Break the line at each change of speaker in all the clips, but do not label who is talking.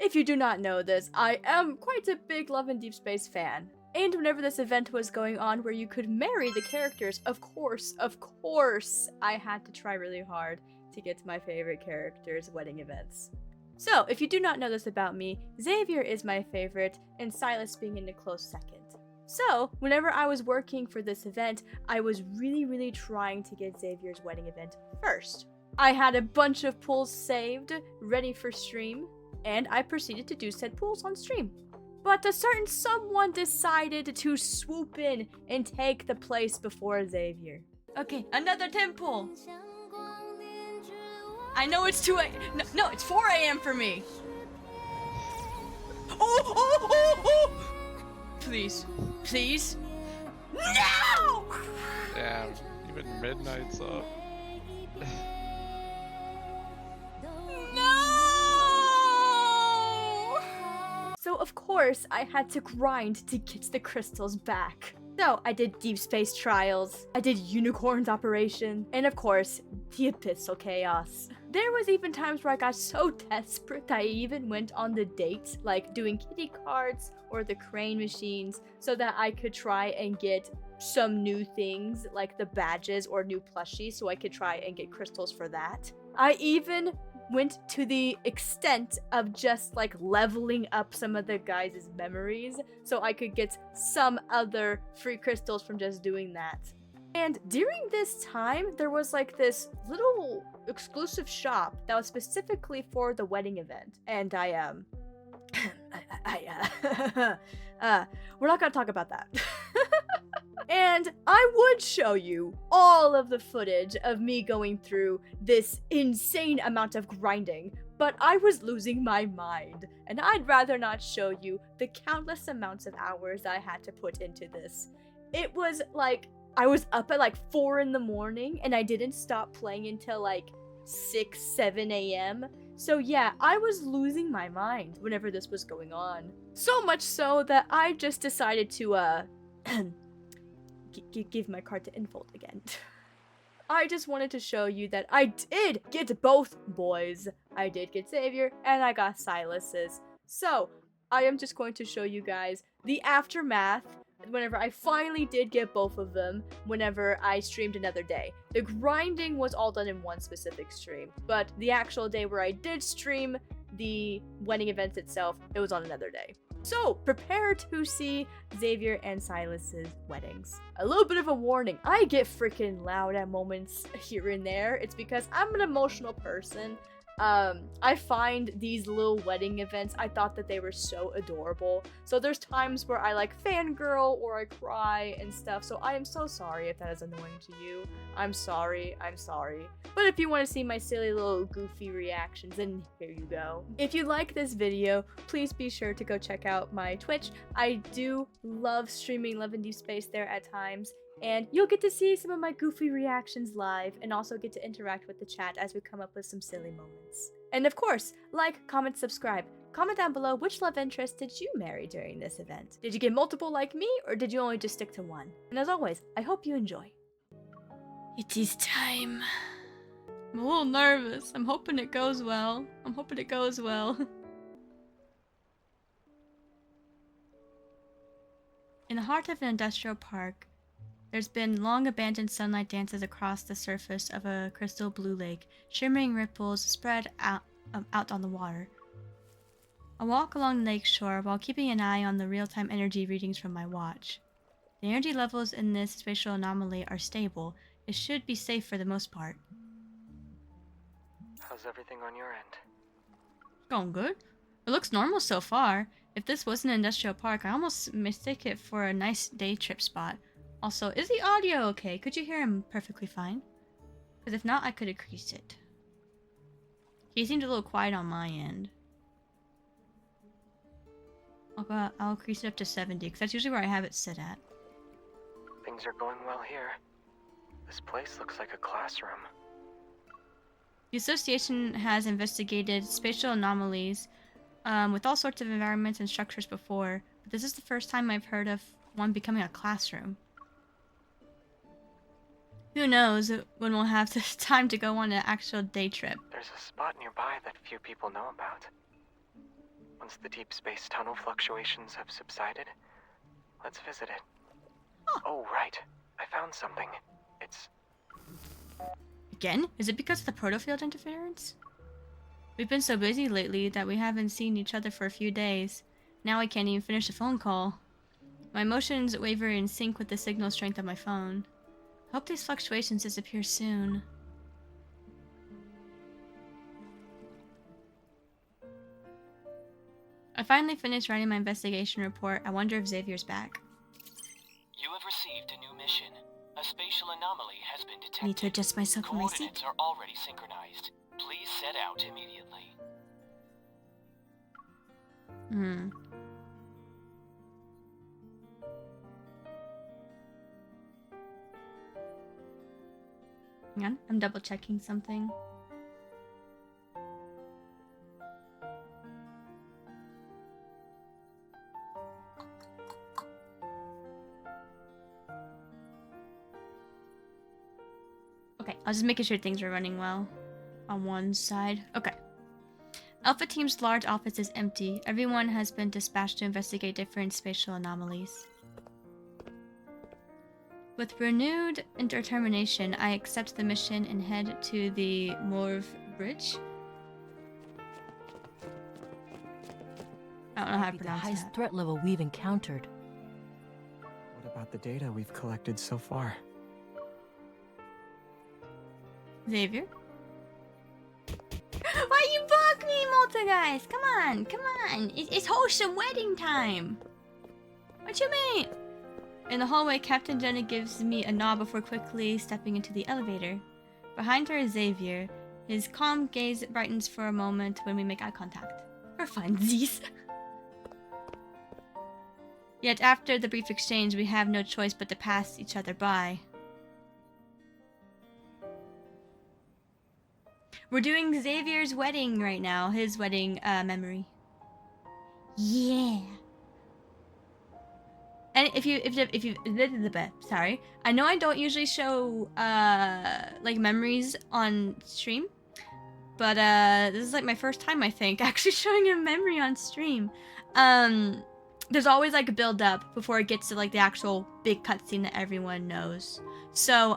If you do not know this, I am quite a big Love and Deep Space fan. And whenever this event was going on where you could marry the characters, of course, I had to try really hard to get to my favorite characters' wedding events. So, if you do not know this about me, Xavier is my favorite, and Sylus being in a close second. So, whenever I was working for this event, I was really trying to get Xavier's wedding event first. I had a bunch of pools saved, ready for stream, and I proceeded to do said pools on stream. But a certain someone decided to swoop in and take the place before Xavier. Okay, another temple. I know it's 2 a.m. No, it's 4 a.m. for me. Oh! Please. No!
Damn, even midnight's up.
No! So of course, I had to grind to get the crystals back. So I did Deep Space Trials, I did Unicorns Operation, and of course, the Abyssal Chaos. There was even times where I got so desperate that I even went on the dates, like doing kitty cards or the crane machines, so that I could try and get some new things, like the badges or new plushies, so I could try and get crystals for that. I even went to the extent of just like leveling up some of the guys' memories so I could get some other free crystals from just doing that. And during this time, there was like this little exclusive shop that was specifically for the wedding event. And we're not gonna talk about that. And I would show you all of the footage of me going through this insane amount of grinding, but I was losing my mind, and I'd rather not show you the countless amounts of hours I had to put into this. It was like, I was up at like 4 in the morning, and I didn't stop playing until like 6, 7 a.m. So yeah, I was losing my mind whenever this was going on. So much so that I just decided to, give my card to Infold again. I just wanted to show you that I did get both boys. I did get Xavier, and I got Sylus's. So, I am just going to show you guys the aftermath whenever I finally did get both of them, whenever I streamed another day. The grinding was all done in one specific stream, but the actual day where I did stream the wedding event itself, it was on another day. So, prepare to see Xavier and Sylus's weddings. A little bit of a warning, I get freaking loud at moments here and there. It's because I'm an emotional person. I find these little wedding events, I thought that they were so adorable. So there's times where I like fangirl or I cry and stuff. So I am so sorry if that is annoying to you. I'm sorry. But if you want to see my silly little goofy reactions, then here you go. If you like this video, please be sure to go check out my Twitch. I do love streaming Love and Deep Space there at times. And you'll get to see some of my goofy reactions live and also get to interact with the chat as we come up with some silly moments. And of course, like, comment, subscribe. Comment down below which love interest did you marry during this event? Did you get multiple like me, or did you only just stick to one? And as always, I hope you enjoy. It is time. I'm a little nervous. I'm hoping it goes well. In the heart of an industrial park, there's been long abandoned sunlight dances across the surface of a crystal blue lake. Shimmering ripples spread out on the water. I walk along the lake shore while keeping an eye on the real-time energy readings from my watch. The energy levels in this spatial anomaly are stable. It should be safe for the most part.
How's everything on your end?
Going good. It looks normal so far. If this was an industrial park, I almost mistake it for a nice day trip spot. Also, is the audio okay? Could you hear him perfectly fine? Because if not, I could increase it. He seemed a little quiet on my end. I'll increase it up to 70, because that's usually where I have it set at.
Things are going well here. This place looks like a classroom.
The association has investigated spatial anomalies with all sorts of environments and structures before, but this is the first time I've heard of one becoming a classroom. Who knows when we'll have the time to go on an actual day trip.
There's a spot nearby that few people know about. Once the deep space tunnel fluctuations have subsided, let's visit it.
Huh.
Oh, right. I found something. It's...
Again? Is it because of the protofield interference? We've been so busy lately that we haven't seen each other for a few days. Now I can't even finish a phone call. My motions waver in sync with the signal strength of my phone. Hope these fluctuations disappear soon. I finally finished writing my investigation report. I wonder if Xavier's back.
You have received a new mission. A spatial anomaly has been detected.
Need to adjust myself for my seat.
Coordinates are already synchronized. Please set out immediately.
Hang on, I'm double checking something. Okay, I was just making sure things were running well on one side. Okay. Alpha Team's large office is empty. Everyone has been dispatched to investigate different spatial anomalies. With renewed determination, I accept the mission and head to the Morve Bridge. I don't know how to
The
pronounce
highest
that.
threat level we've encountered.
What about the data we've collected so far?
Xavier? Why you block me, Multigeist? Come on, come on. It's wholesome wedding time. What you mean? In the hallway, Captain Jenna gives me a nod before quickly stepping into the elevator. Behind her is Xavier. His calm gaze brightens for a moment when we make eye contact. For funsies. Yet after the brief exchange, we have no choice but to pass each other by. We're doing Xavier's wedding right now. His wedding memory. Yeah. And if you sorry, I know I don't usually show like memories on stream, but this is like my first time, I think, actually showing a memory on stream. There's always like a build up before it gets to like the actual big cutscene that everyone knows. So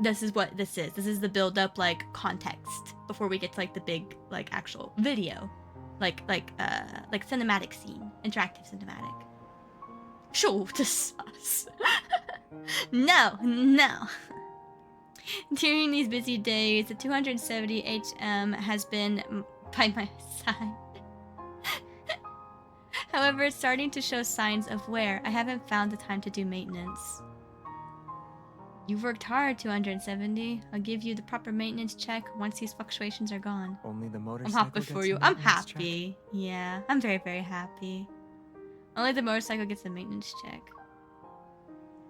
this is what this is. This is the build up like context before we get to like the big like actual video, like cinematic scene, interactive cinematic. Show to sus. No. During these busy days, the 270 HM has been by my side. However, it's starting to show signs of wear. I haven't found the time to do maintenance. You've worked hard, 270. I'll give you the proper maintenance check once these fluctuations are gone.
Only the
I'm
motorcycle
happy for
gets
you.
a
I'm
maintenance check?
happy. Yeah, I'm very, very happy. Only the motorcycle gets a maintenance check.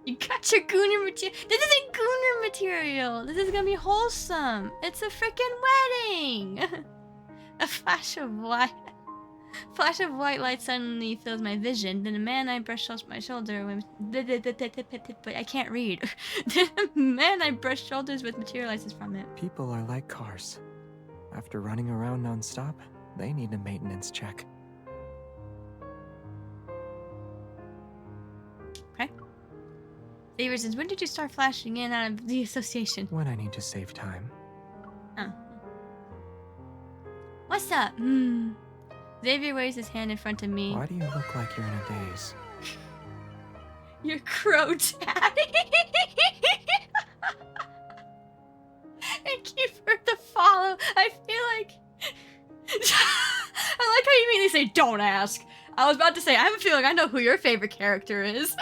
You got your Gooner material. This isn't Gooner material. This is gonna be wholesome. It's a freaking wedding. A flash of white light suddenly fills my vision. Then a man I brush my shoulder with. But I can't read. Then a man I brush shoulders with materializes from it.
People are like cars. After running around non-stop, they need a maintenance check.
Okay. Xavier says, when did you start flashing in out of the association?
When I need to save time.
Oh. What's up? Xavier waves his hand in front of me.
Why do you look like you're in a daze?
Your crow daddy. Thank you for the follow. I feel like I like how you immediately say don't ask. I was about to say I have a feeling I know who your favorite character is.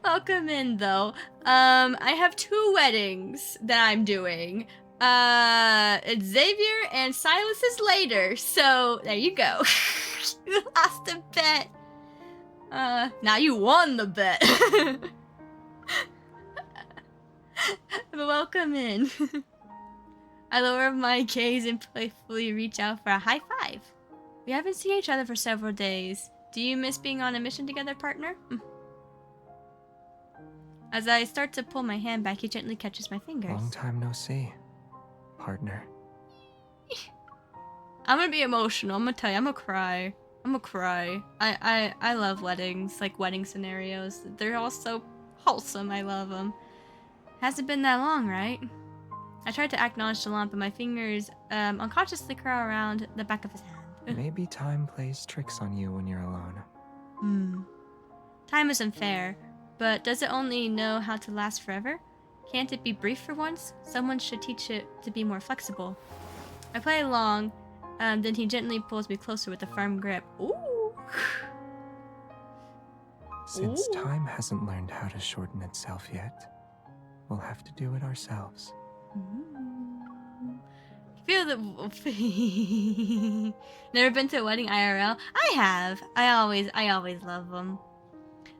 Welcome in though. I have 2 weddings that I'm doing. It's Xavier and Sylus is later, so there you go. You lost a bet. Now you won the bet. But welcome in. I lower my gaze and playfully reach out for a high five. We haven't seen each other for several days. Do you miss being on a mission together, partner? As I start to pull my hand back, he gently catches my fingers.
Long time no see, partner.
I'm gonna be emotional. I'm gonna tell you, I'm gonna cry. I'm gonna cry. I love weddings, like wedding scenarios. They're all so wholesome. I love them. Hasn't been that long, right? I tried to act nonchalant, but my fingers unconsciously curl around the back of his hand.
Maybe time plays tricks on you when you're alone.
Time isn't fair, but does it only know how to last forever? Can't it be brief for once? Someone should teach it to be more flexible. I play along, then he gently pulls me closer with a firm grip. Ooh!
Since time hasn't learned how to shorten itself yet, we'll have to do it ourselves.
Feel the... Never been to a wedding IRL? I have. I always love them.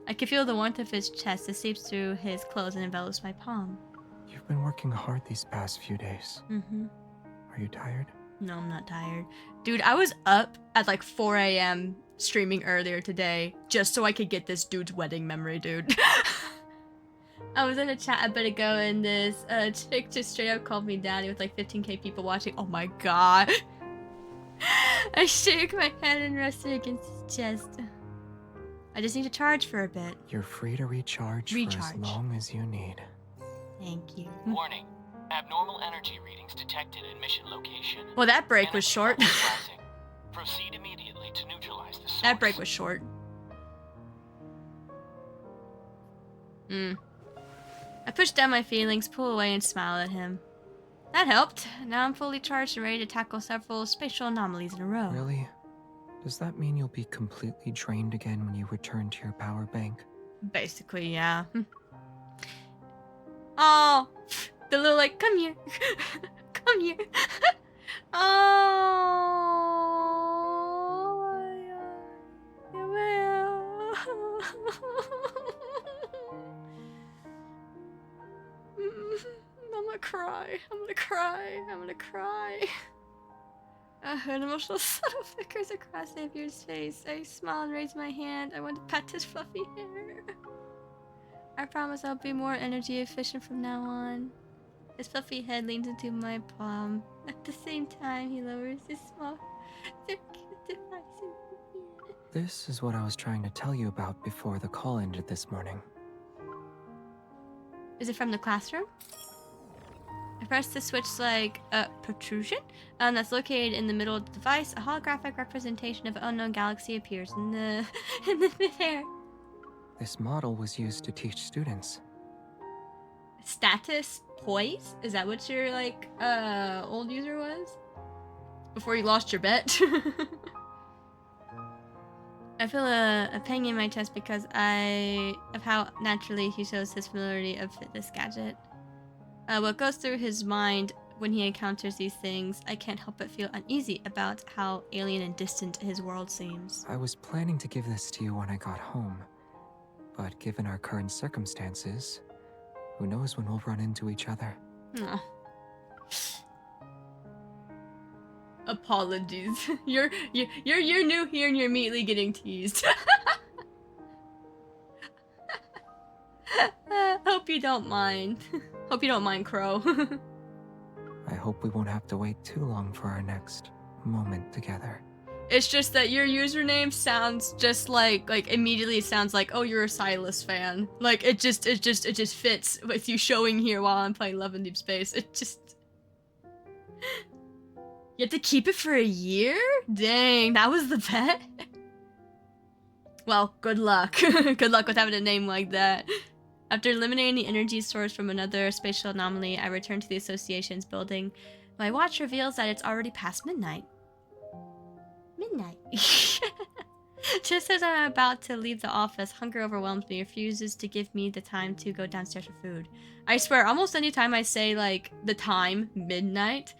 I can feel the warmth of his chest that seeps through his clothes and envelops my palm.
You've been working hard these past few days. Are you tired?
No, I'm not tired. Dude, I was up at like 4 a.m. streaming earlier today just so I could get this dude's wedding memory, dude. I was in a chat a bit ago and this chick just straight up called me daddy with like 15k people watching. Oh my god. I shook my head and rested against his chest. I just need to charge for a bit.
You're free to recharge for as long as you need.
Thank you.
Warning. Abnormal energy readings detected in mission location.
Well, that break was short.
Proceed immediately to neutralize the source.
That break was short. I pushed down my feelings, pull away, and smile at him. That helped. Now I'm fully charged and ready to tackle several spatial anomalies in a row.
Really? Does that mean you'll be completely drained again when you return to your power bank?
Basically, yeah. Oh, the little like, come here. Come here. I'm gonna cry. I'm gonna cry. I'm gonna cry. An emotional subtle flickers across Xavier's face. I smile and raise my hand. I want to pat his fluffy hair. I promise I'll be more energy efficient from now on. His fluffy head leans into my palm. At the same time, he lowers his small, delicate device in my ear.
This is what I was trying to tell you about before the call ended this morning.
Is it from the classroom? I press the switch like a protrusion that's located in the middle of the device. A holographic representation of an unknown galaxy appears in the midair.
This model was used to teach students.
Status poise? Is that what your like old user was? Before you lost your bet? I feel a pang in my chest because of how naturally he shows his familiarity of this gadget. What goes through his mind when he encounters these things, I can't help but feel uneasy about how alien and distant his world seems.
I was planning to give this to you when I got home, but given our current circumstances, who knows when we'll run into each other.
Aw. Apologies. You're new here and you're immediately getting teased. Hope you don't mind. Hope you don't mind, Crow.
I hope we won't have to wait too long for our next moment together.
It's just that your username sounds just like immediately sounds like, oh, you're a Sylus fan. Like it just fits with you showing here while I'm playing Love in Deep Space. It just you have to keep it for a year? Dang, that was the bet? Well, good luck. Good luck with having a name like that. After eliminating the energy source from another spatial anomaly, I return to the association's building. My watch reveals that it's already past midnight. Midnight. Just as I'm about to leave the office, hunger overwhelms me, refuses to give me the time to go downstairs for food. I swear, almost any time I say, like, the time, midnight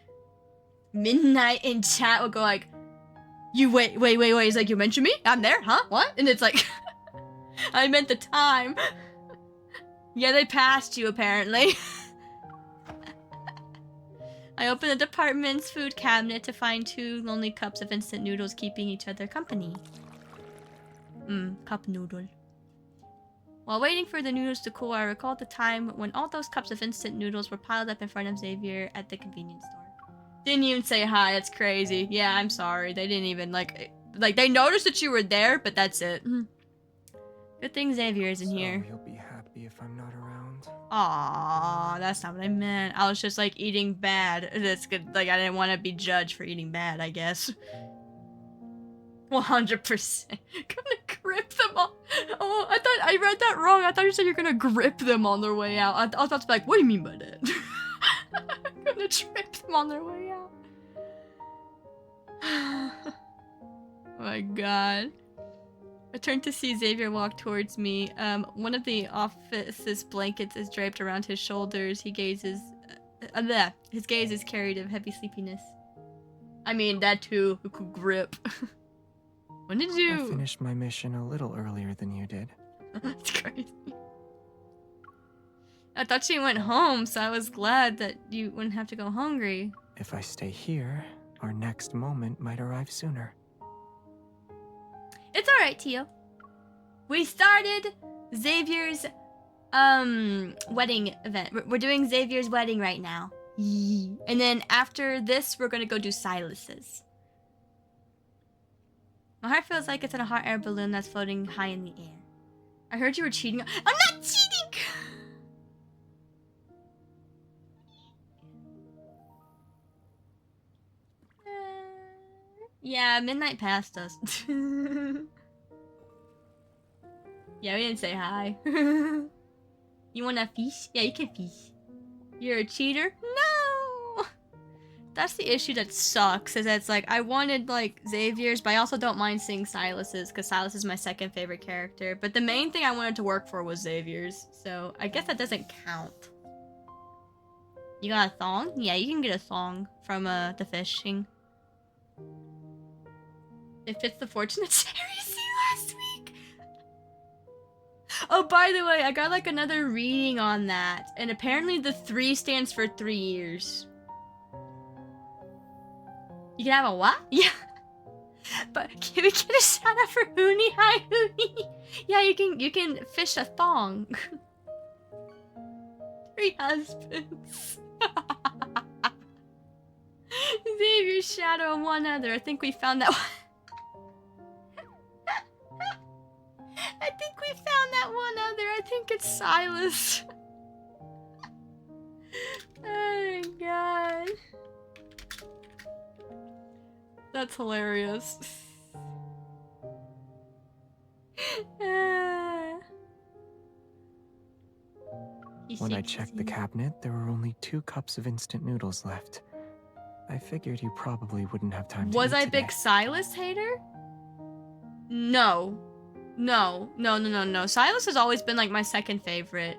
in chat will go like, you wait, it's like, you mentioned me? I'm there, huh? What? And it's like, I meant the time. Yeah, they passed you, apparently. I open the department's food cabinet to find 2 lonely cups of instant noodles keeping each other company. Cup noodle. While waiting for the noodles to cool, I recall the time when all those cups of instant noodles were piled up in front of Xavier at the convenience store. Didn't even say hi. That's crazy. Yeah, I'm sorry. They didn't even like they noticed that you were there, but that's it. Good thing Xavier isn't here.
You'll be happy if I'm not around.
Aw, that's not what I meant. I was just like eating bad. That's good. Like I didn't want to be judged for eating bad, I guess. 100%. Gonna grip them all. Oh, I thought I read that wrong. I thought you said you're gonna grip them on their way out. I was about to be like, what do you mean by that? I'm gonna trip them on their way out. Oh my god. I turned to see Xavier walk towards me. One of the office's blankets is draped around his shoulders. His gaze is carried of heavy sleepiness. I mean, that too. Who could grip? When did you?
I finished my mission a little earlier than you did.
That's crazy. I thought you went home, so I was glad that you wouldn't have to go hungry.
If I stay here, our next moment might arrive sooner.
It's alright, Tio. We started Xavier's wedding event. We're doing Xavier's wedding right now. And then after this, we're gonna go do Sylus's. My heart feels like it's in a hot air balloon that's floating high in the air. I heard you were cheating. I'm not cheating! Yeah, midnight passed us. Yeah, we didn't say hi. You want a fish? Yeah, you can fish. You're a cheater? No! That's the issue that sucks, is that it's like, I wanted, like, Xavier's, but I also don't mind seeing Sylus's, because Sylus is my second favorite character. But the main thing I wanted to work for was Xavier's, so I guess that doesn't count. You got a thong? Yeah, you can get a thong from, the fishing. It fits the fortunate series last week. Oh, by the way, I got like another reading on that, and apparently the 3 stands for 3 years. You can have a what? Yeah. But can we get a shout out for Hooney? Hi, Hooney. Yeah, you can fish a thong. 3 husbands. Xavier's shadow and one other. I think we found that one. I think we found that one other. I think it's Sylus. Oh my god. That's hilarious.
When I checked the cabinet, there were only 2 cups of instant noodles left. I figured you probably wouldn't have time to
Was
eat
I
today.
big Sylus hater? No. No. Sylus has always been like my second favorite.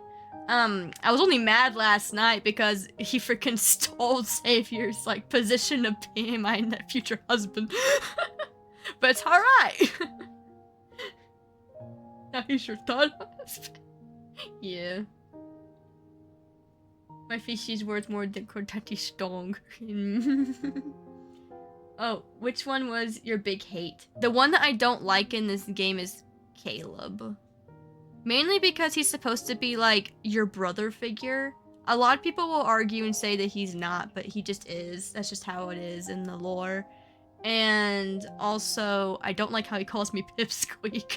I was only mad last night because he freaking stole Xavier's like position of being my future husband. But it's alright. Now he's your third husband. Yeah. My fishy's worth more than Cortati's stong. Oh, which one was your big hate? The one that I don't like in this game is Caleb. Mainly because he's supposed to be like your brother figure. A lot of people will argue and say that he's not, but he just is. That's just how it is in the lore. And also, I don't like how he calls me Pipsqueak.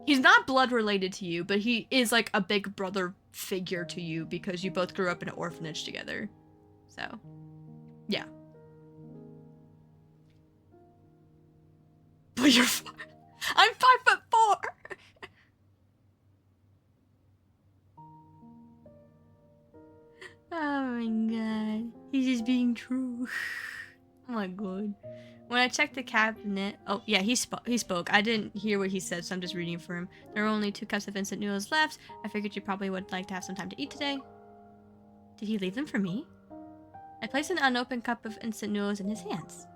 He's not blood related to you, but he is like a big brother figure to you because you both grew up in an orphanage together. So, yeah. But you're I'm 5'4". Oh my god. He's just being true. Oh my god. When I checked the cabinet... Oh, yeah, he spoke. I didn't hear what he said, so I'm just reading for him. There are only 2 cups of instant noodles left. I figured you probably would like to have some time to eat today. Did he leave them for me? I placed an unopened cup of instant noodles in his hands.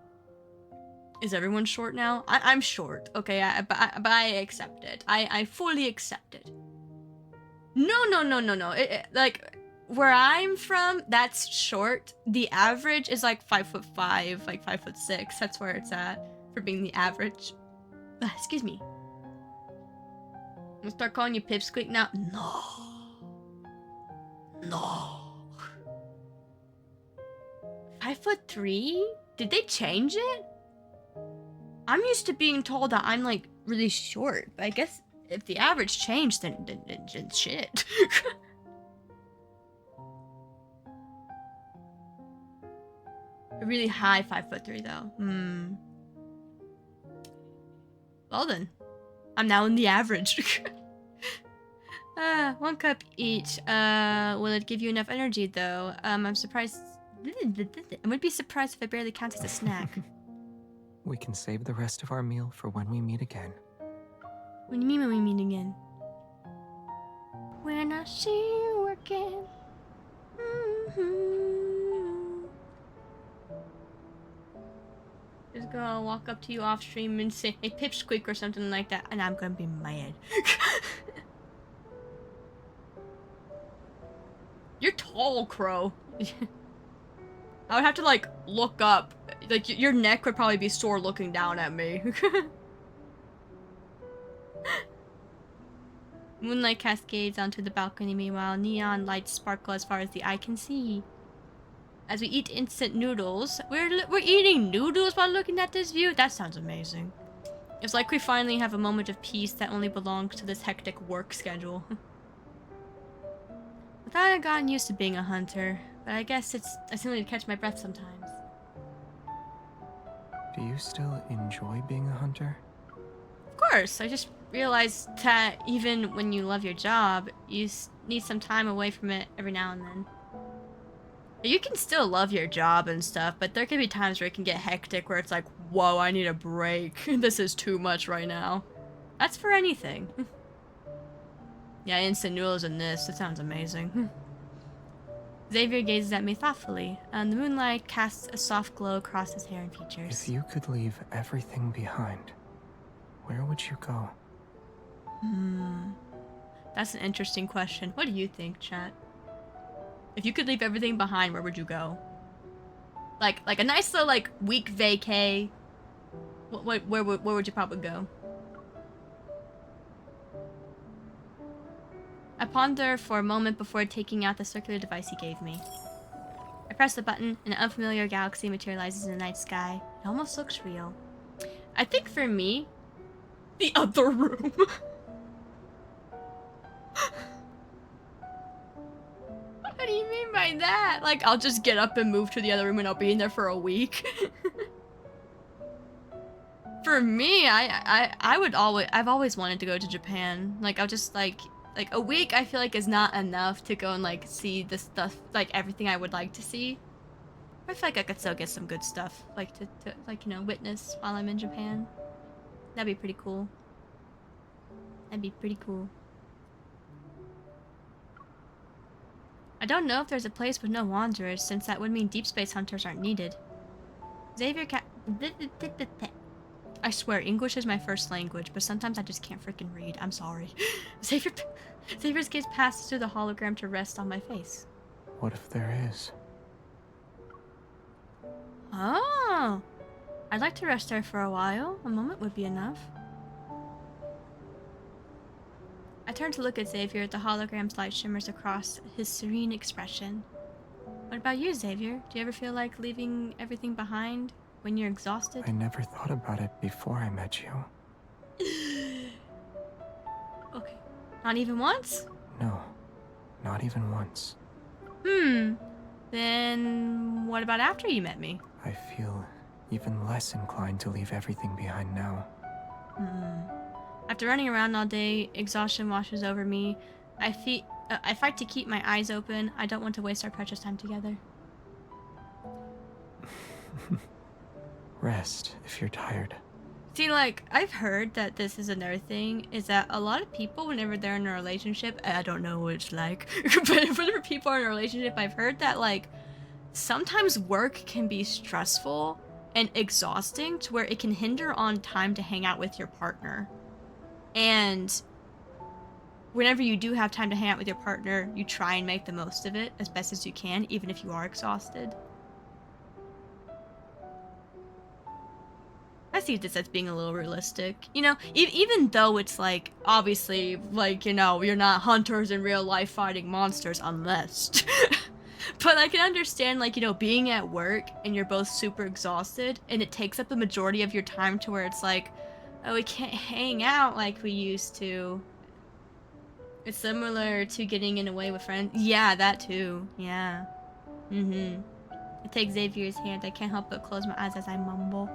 Is everyone short now? I'm short, okay, but I accept it. I fully accept it. No. Like, where I'm from, that's short. The average is like 5'5", like 5'6". That's where it's at for being the average. Excuse me. I'm gonna start calling you Pipsqueak now. No. 5'3"? Did they change it? I'm used to being told that I'm like really short, but I guess if the average changed, then shit. A really high 5'3" though. Well then, I'm now in the average. 1 cup each. Will it give you enough energy though? I'm surprised. I would be surprised if it barely counts as a snack.
We can save the rest of our meal for when we meet again.
What do you mean when we meet again? When I see you again. Just gonna walk up to you off stream and say, hey, pipsqueak or something like that, and I'm gonna be mad. You're tall, Crow. I would have to, like, look up. Like, your neck would probably be sore looking down at me. Moonlight cascades onto the balcony, meanwhile neon lights sparkle as far as the eye can see. As we eat instant noodles, we're eating noodles while looking at this view? That sounds amazing. It's like we finally have a moment of peace that only belongs to this hectic work schedule. I thought I'd gotten used to being a hunter, but I guess I still need to catch my breath sometimes.
Do you still enjoy being a hunter?
Of course, I just realized that even when you love your job, you need some time away from it every now and then. You can still love your job and stuff, but there can be times where it can get hectic where it's like, whoa, I need a break. This is too much right now. That's for anything. Yeah, instant noodles in this. It sounds amazing. Xavier gazes at me thoughtfully, and the moonlight casts a soft glow across his hair and features.
If you could leave everything behind, where would you go?
That's an interesting question. What do you think, chat? If you could leave everything behind, where would you go? Like a nice little, like, week vacay. Where would you probably go? I ponder for a moment before taking out the circular device he gave me. I press the button, and an unfamiliar galaxy materializes in the night sky. It almost looks real. I think for me, the other room. What do you mean by that? Like, I'll just get up and move to the other room and I'll be in there for a week? For me, I've always wanted to go to Japan. Like, I'll just, like a week I feel like is not enough to go and, like, see the stuff, like, everything I would like to see. I feel like I could still get some good stuff, like, to like, you know, witness while I'm in Japan. That'd be pretty cool. That'd be pretty cool. I don't know if there's a place with no wanderers, since that would mean deep space hunters aren't needed. Xavier I swear, English is my first language, but sometimes I just can't freaking read. I'm sorry. Xavier's gaze passes through the hologram to rest on my face.
What if there is?
Oh! I'd like to rest there for a while. A moment would be enough. I turn to look at Xavier. The hologram's light shimmers across his serene expression. What about you, Xavier? Do you ever feel like leaving everything behind when you're exhausted?
I never thought about it before I met you.
Okay. Not even once?
No, not even once.
Then what about after you met me?
I feel even less inclined to leave everything behind now.
After running around all day, exhaustion washes over me. I fight to keep my eyes open. I don't want to waste our precious time together.
Rest if you're tired.
See, like, I've heard that this is another thing, is that a lot of people, whenever they're in a relationship, I don't know what it's like, but whenever people are in a relationship, I've heard that, like, sometimes work can be stressful and exhausting to where it can hinder on time to hang out with your partner. And whenever you do have time to hang out with your partner, you try and make the most of it as best as you can, even if you are exhausted. I see this as being a little realistic. You know, even though it's like, obviously, like, you know, you're not hunters in real life fighting monsters unless... But I can understand, like, you know, being at work and you're both super exhausted and it takes up the majority of your time to where it's like, oh, we can't hang out like we used to. It's similar to getting in away with friends. Yeah, that too. Yeah. I take Xavier's hand. I can't help but close my eyes as I mumble.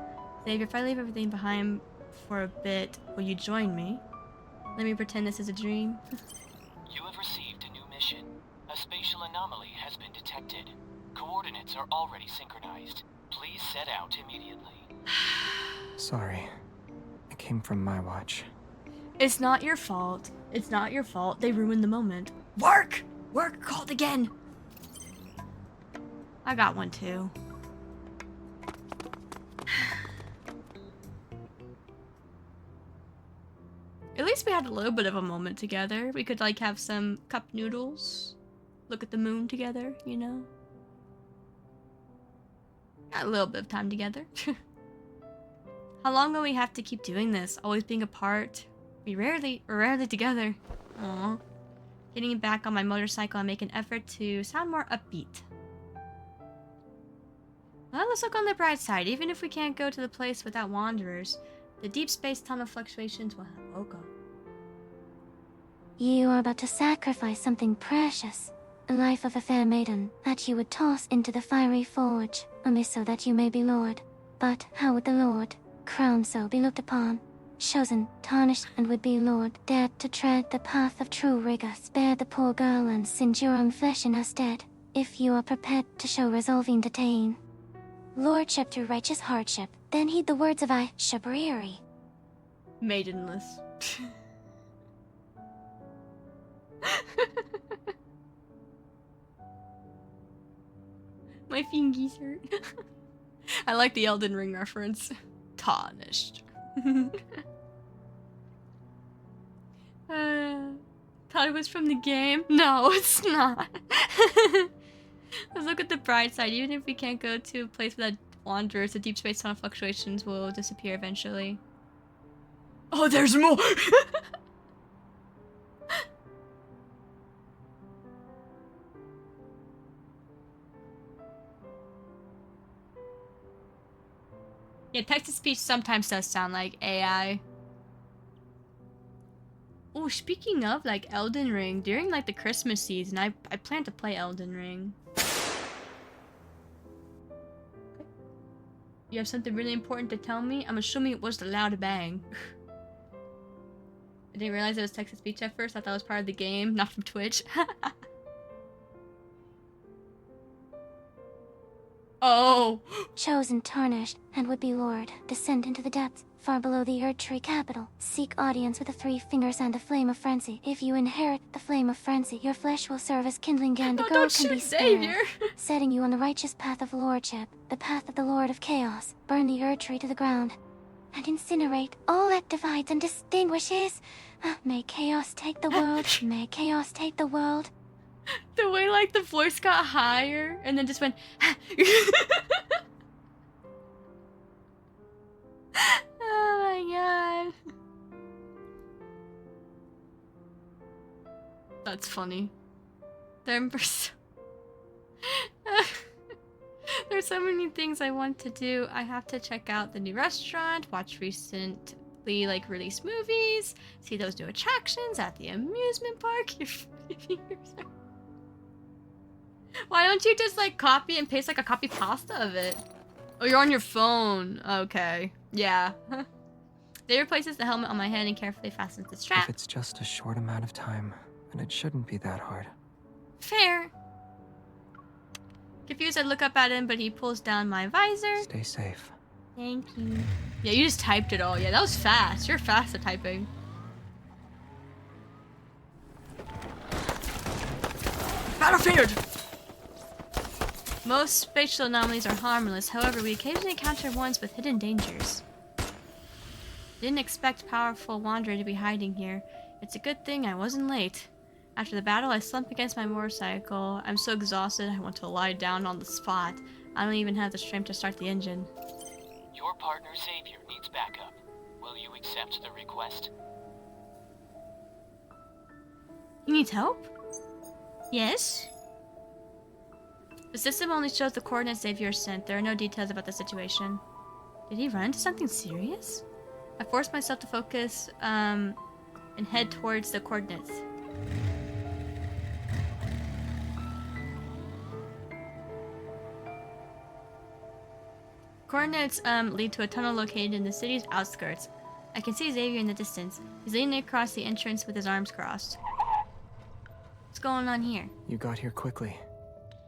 Xavier, if I leave everything behind for a bit, will you join me? Let me pretend this is a dream.
You have received a new mission. A spatial anomaly has been detected. Coordinates are already synchronized. Please set out immediately.
Sorry. It came from my watch.
It's not your fault. It's not your fault. They ruined the moment. Work! Work called again! I got one too. At least we had a little bit of a moment together. We could like have some cup noodles. Look at the moon together, you know? Got a little bit of time together. How long will we have to keep doing this? Always being apart? We're rarely together. Aww. Getting back on my motorcycle, I make an effort to sound more upbeat. Well, let's look on the bright side. Even if we can't go to the place without wanderers, the deep space tunnel fluctuations will have woke up.
You are about to sacrifice something precious, the life of a fair maiden, that you would toss into the fiery forge, only so that you may be lord. But how would the lord, crowned so, be looked upon? Chosen, tarnished, and would be lord, dared to tread the path of true rigor, spare the poor girl and singe your own flesh in her stead, if you are prepared to show resolving to attain lordship through righteous hardship, then heed the words of I, Shabriri.
Maidenless. My fingies hurt. I like the Elden Ring reference. Tarnished. Thought it was from the game? No, it's not. Let's look at the bright side. Even if we can't go to a place without wanderers, the deep space tunnel fluctuations will disappear eventually. Oh, there's more! Yeah, text-to-speech sometimes does sound like AI. Oh, speaking of, like, Elden Ring, during, like, the Christmas season, I plan to play Elden Ring. Okay. You have something really important to tell me? I'm assuming it was the loud bang. I didn't realize it was text-to-speech at first. I thought it was part of the game, not from Twitch. Oh!
Chosen, tarnished, and would be lord, descend into the depths, far below the Erd Tree capital. Seek audience with the 3 fingers and the flame of frenzy. If you inherit the flame of frenzy, your flesh will serve as kindling and the girl can be spared.
Xavier.
Setting you on the righteous path of lordship, the path of the Lord of Chaos. Burn the Erd Tree to the ground, and incinerate all that divides and distinguishes. May chaos take the world, may chaos take the world.
The way, like, the voice got higher and then just went. Oh my god. That's funny. There's so many things I want to do. I have to check out the new restaurant, watch recently, like, released movies, see those new attractions at the amusement park. Your fingers are... Why don't you just, like, copy and paste, like, a copy pasta of it? Oh, you're on your phone. Okay. Yeah. They replaces the helmet on my head and carefully fastens the strap.
If it's just a short amount of time, then it shouldn't be that hard.
Fair. Confused, I look up at him, but he pulls down my visor.
Stay safe.
Thank you. Yeah, you just typed it all. Yeah, that was fast. You're fast at typing. Battlefield! Most spatial anomalies are harmless, however, we occasionally encounter ones with hidden dangers. Didn't expect powerful wanderer to be hiding here. It's a good thing I wasn't late. After the battle, I slump against my motorcycle. I'm so exhausted, I want to lie down on the spot. I don't even have the strength to start the engine.
Your partner Xavier needs backup. Will you accept the request?
He needs help? Yes? The system only shows the coordinates Xavier sent. There are no details about the situation. Did he run into something serious? I forced myself to focus and head towards the coordinates. Coordinates lead to a tunnel located in the city's outskirts. I can see Xavier in the distance. He's leaning across the entrance with his arms crossed. What's going on here?
You got here quickly.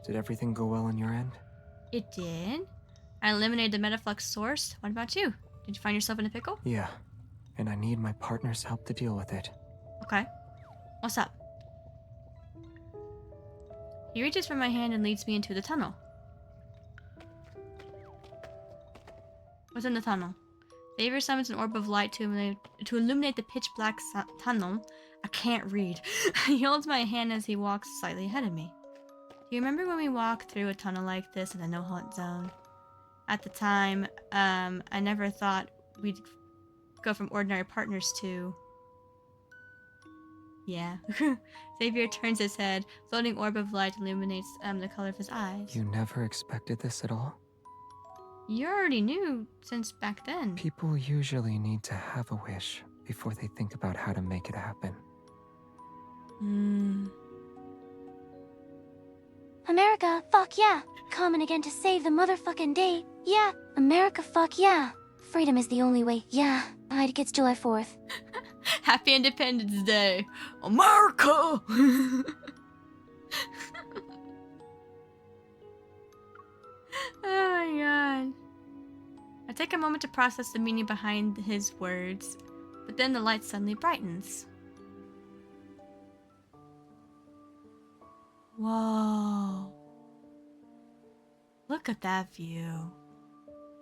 Did everything go well on your end?
It did. I eliminated the metaflux source. What about you? Did you find yourself in a pickle?
Yeah, and I need my partner's help to deal with it.
Okay. What's up? He reaches for my hand and leads me into the tunnel. What's in the tunnel? Xavier summons an orb of light to illuminate the pitch black tunnel. I can't read. He holds my hand as he walks slightly ahead of me. Do you remember when we walked through a tunnel like this in the no-hunt zone? At the time, I never thought we'd go from ordinary partners to... Yeah. Xavier turns his head. Floating orb of light illuminates the color of his eyes.
You never expected this at all?
You already knew since back then.
People usually need to have a wish before they think about how to make it happen.
America, fuck yeah. Coming again to save the motherfucking day. Yeah. America, fuck yeah. Freedom is the only way. Yeah. Alright, it's July 4th.
Happy Independence Day, America! Oh my god. I take a moment to process the meaning behind his words, but then the light suddenly brightens. Whoa. Look at that view.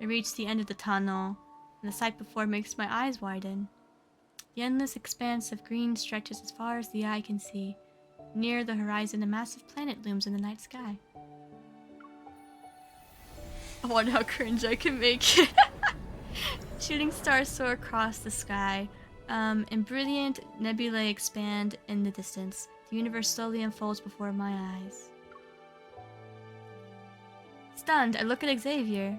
I reach the end of the tunnel, and the sight before makes my eyes widen. The endless expanse of green stretches as far as the eye can see. Near the horizon, a massive planet looms in the night sky. I wonder how cringe I can make it. Shooting stars soar across the sky, and brilliant nebulae expand in the distance. The universe slowly unfolds before my eyes. Stunned, I look at Xavier.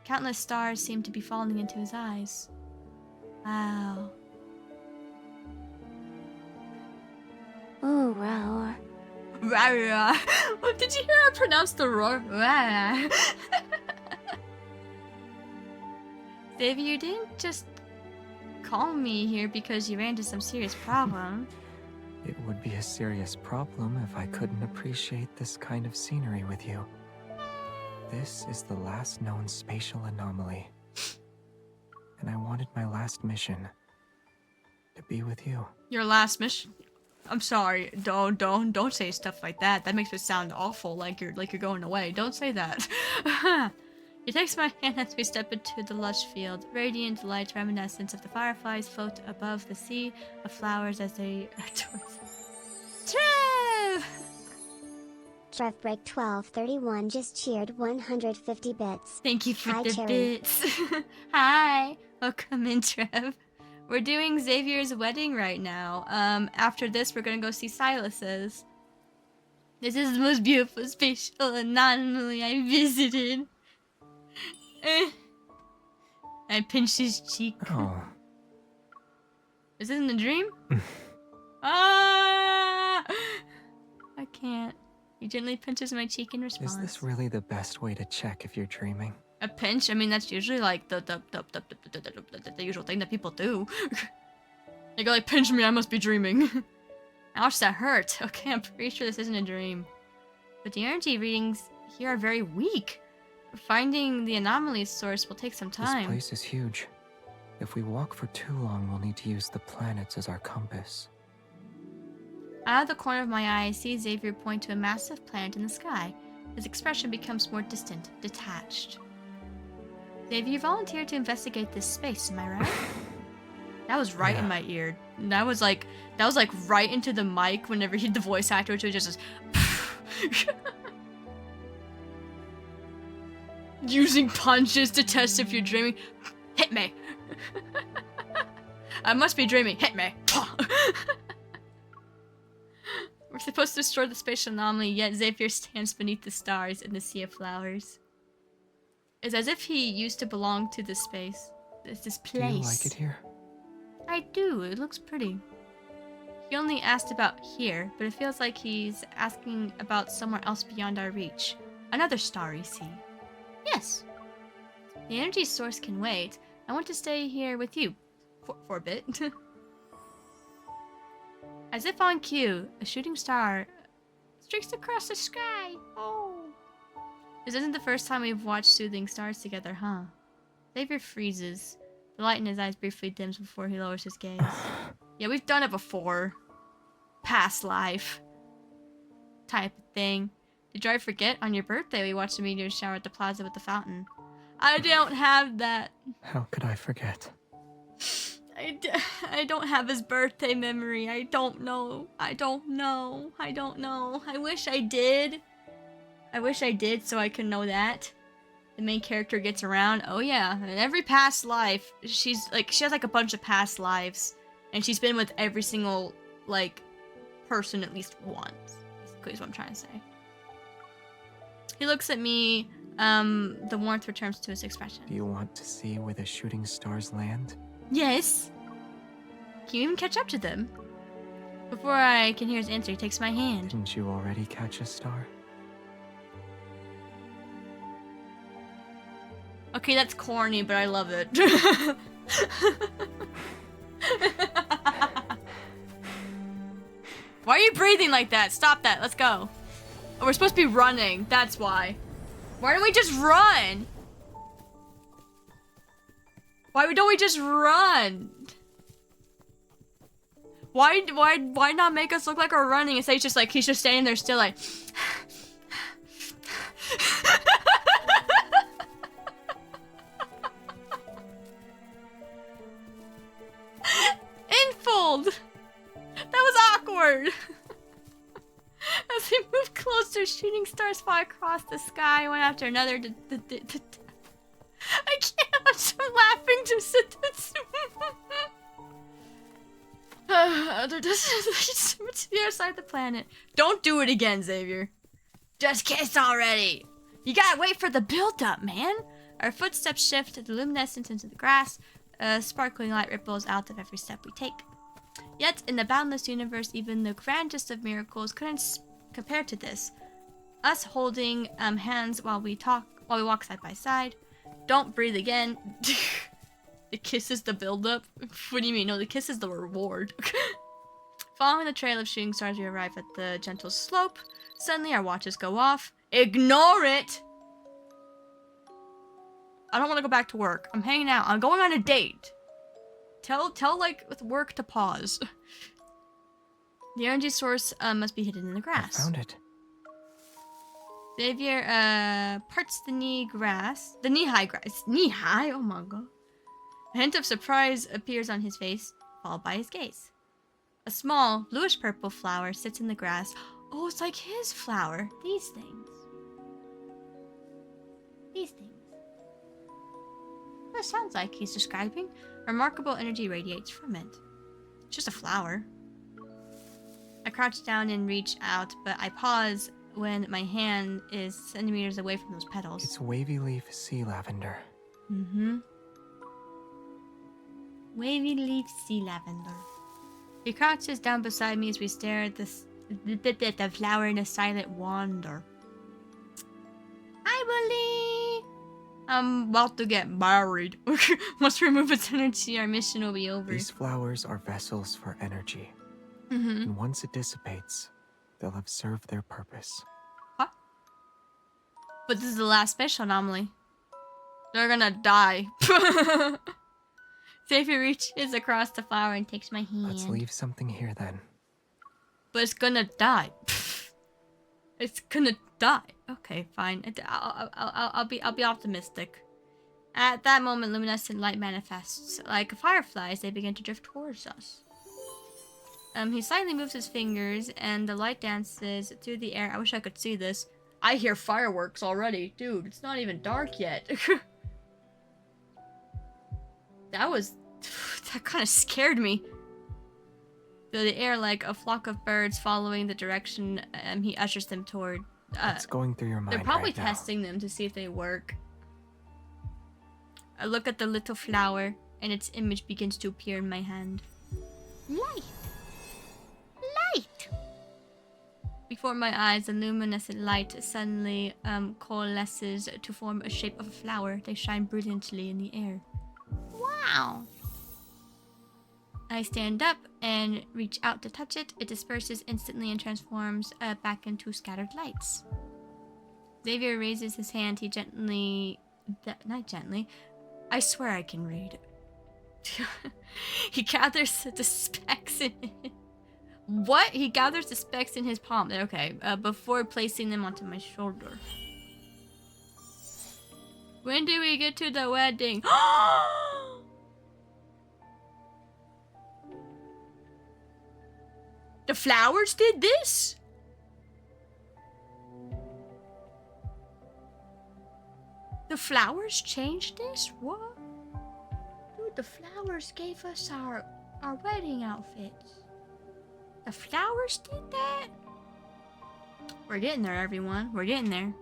Countless stars seem to be falling into his eyes. Wow.
Ooh, roar.
Rah. What did you hear I pronounced the roar? Rah. Xavier, you didn't just call me here because you ran into some serious problem.
It would be a serious problem if I couldn't appreciate this kind of scenery with you. This is the last known spatial anomaly. And I wanted my last mission to be with you.
Your last mission? I'm sorry. Don't say stuff like that. That makes it sound awful, like you're going away. Don't say that. He takes my hand as we step into the lush field. Radiant light reminiscent of the fireflies float above the sea of flowers as they towards Trev!
Trev Break 1231 just cheered 150 bits.
Thank you for
Hi,
the
Cherry.
bits. Hi. Welcome in, Trev. We're doing Xavier's wedding right now. After this, we're gonna go see Sylus's. This is the most beautiful spatial anomaly I visited. I pinched his cheek.
Oh.
Is this in a dream? Ah! I can't. He gently pinches my cheek in response.
Is this really the best way to check if you're dreaming?
A pinch? I mean, that's usually like the usual thing that people do. They go like, pinch me, I must be dreaming. Ouch, that hurt. Okay, I'm pretty sure this isn't a dream. But the energy readings here are very weak. Finding the anomaly source will take some time.
This place is huge. If we walk for too long, we'll need to use the planets as our compass.
Out of the corner of my eye, I see Xavier point to a massive planet in the sky. His expression becomes more distant, detached. Xavier, you volunteered to investigate this space, am I right? That was right in my ear. That was like right into the mic whenever the voice actor was just using punches to test if you're dreaming. Hit me. I must be dreaming. Hit me. We're supposed to destroy the spatial anomaly, yet Xavier stands beneath the stars in the sea of flowers. It's as if he used to belong to this space. This place.
Do you like it here?
I do. It looks pretty. He only asked about here, but it feels like he's asking about somewhere else beyond our reach. Another starry sea. Yes. The energy source can wait. I want to stay here with you. For a bit. As if on cue, a shooting star streaks across the sky. Oh. This isn't the first time we've watched soothing stars together, huh? Xavier freezes. The light in his eyes briefly dims before he lowers his gaze. Yeah, we've done it before. Past life. Type of thing. Did I forget? On your birthday, we watched the meteor shower at the plaza with the fountain. I don't have that.
How could I forget?
I don't have his birthday memory. I don't know. I wish I did. So I could know that. The main character gets around. Oh yeah, in every past life, she has like a bunch of past lives. And she's been with every single, like, person at least once. Basically is what I'm trying to say. He looks at me. The warmth returns to his expression.
Do you want to see where the shooting stars land?
Yes. Can you even catch up to them? Before I can hear his answer, he takes my hand.
Didn't you already catch a star?
Okay, that's corny, but I love it. Why are you breathing like that? Stop that. Let's go. Oh, we're supposed to be running. That's why. Why don't we just run? Why don't we just run? Why not make us look like we're running and say it's just like he's just standing there still like Infold! That was awkward! As we move closer, shooting stars fly across the sky, one after another. I can't, I'm so laughing just at this. To the other side of the planet. Don't do it again, Xavier. Just kiss already. You gotta wait for the build-up, man. Our footsteps shift the luminescence into the grass. Sparkling light ripples out of every step we take. Yet, in the boundless universe, even the grandest of miracles couldn't compare to this. Us holding hands while we walk side by side. Don't breathe again. The kiss is the build-up? What do you mean? No, the kiss is the reward. Following the trail of shooting stars, we arrive at the gentle slope. Suddenly, our watches go off. Ignore it! I don't want to go back to work. I'm hanging out. I'm going on a date. Tell like with work to pause. The energy source must be hidden in the grass.
I found it.
Xavier parts the knee-high grass. Knee-high? Oh my god. A hint of surprise appears on his face, followed by his gaze. A small, bluish-purple flower sits in the grass. Oh, it's like his flower. These things. What it sounds like he's describing. Remarkable energy radiates from it. It's just a flower. I crouch down and reach out, but I pause when my hand is centimeters away from those petals.
It's wavy leaf sea lavender.
Mm-hmm. Wavy leaf sea lavender. He crouches down beside me as we stare at the flower in a silent wonder. I believe I'm about to get married. Once we remove its energy, our mission will be over.
These flowers are vessels for energy.
Mm-hmm.
And once it dissipates, they'll have served their purpose.
What? But this is the last special anomaly. They're gonna die. Xavier reaches across the flower and takes my hand.
Let's leave something here then.
But it's gonna die. It's gonna die. Okay, fine. I'll be optimistic. At that moment, luminescent light manifests. Like fireflies, they begin to drift towards us. He slightly moves his fingers, and the light dances through the air. I wish I could see this. I hear fireworks already. Dude, it's not even dark yet. That kind of scared me. fill the air like a flock of birds following the direction he ushers them toward.
What's going through your mind
They're probably
right now?
testing them to see if they work. I look at the little flower, and its image begins to appear in my hand. Light! Light! Before my eyes, the luminescent light suddenly coalesces to form a shape of a flower. They shine brilliantly in the air. Wow! I stand up and reach out to touch it. It disperses instantly and transforms back into scattered lights. Xavier raises his hand. He gently... not gently. I swear I can read. He gathers the specks in it. What? He gathers the specks in his palm. Okay. Before placing them onto my shoulder. When do we get to the wedding? The flowers did this? The flowers changed this? What? Dude, the flowers gave us our wedding outfits. The flowers did that? We're getting there, everyone. We're getting there.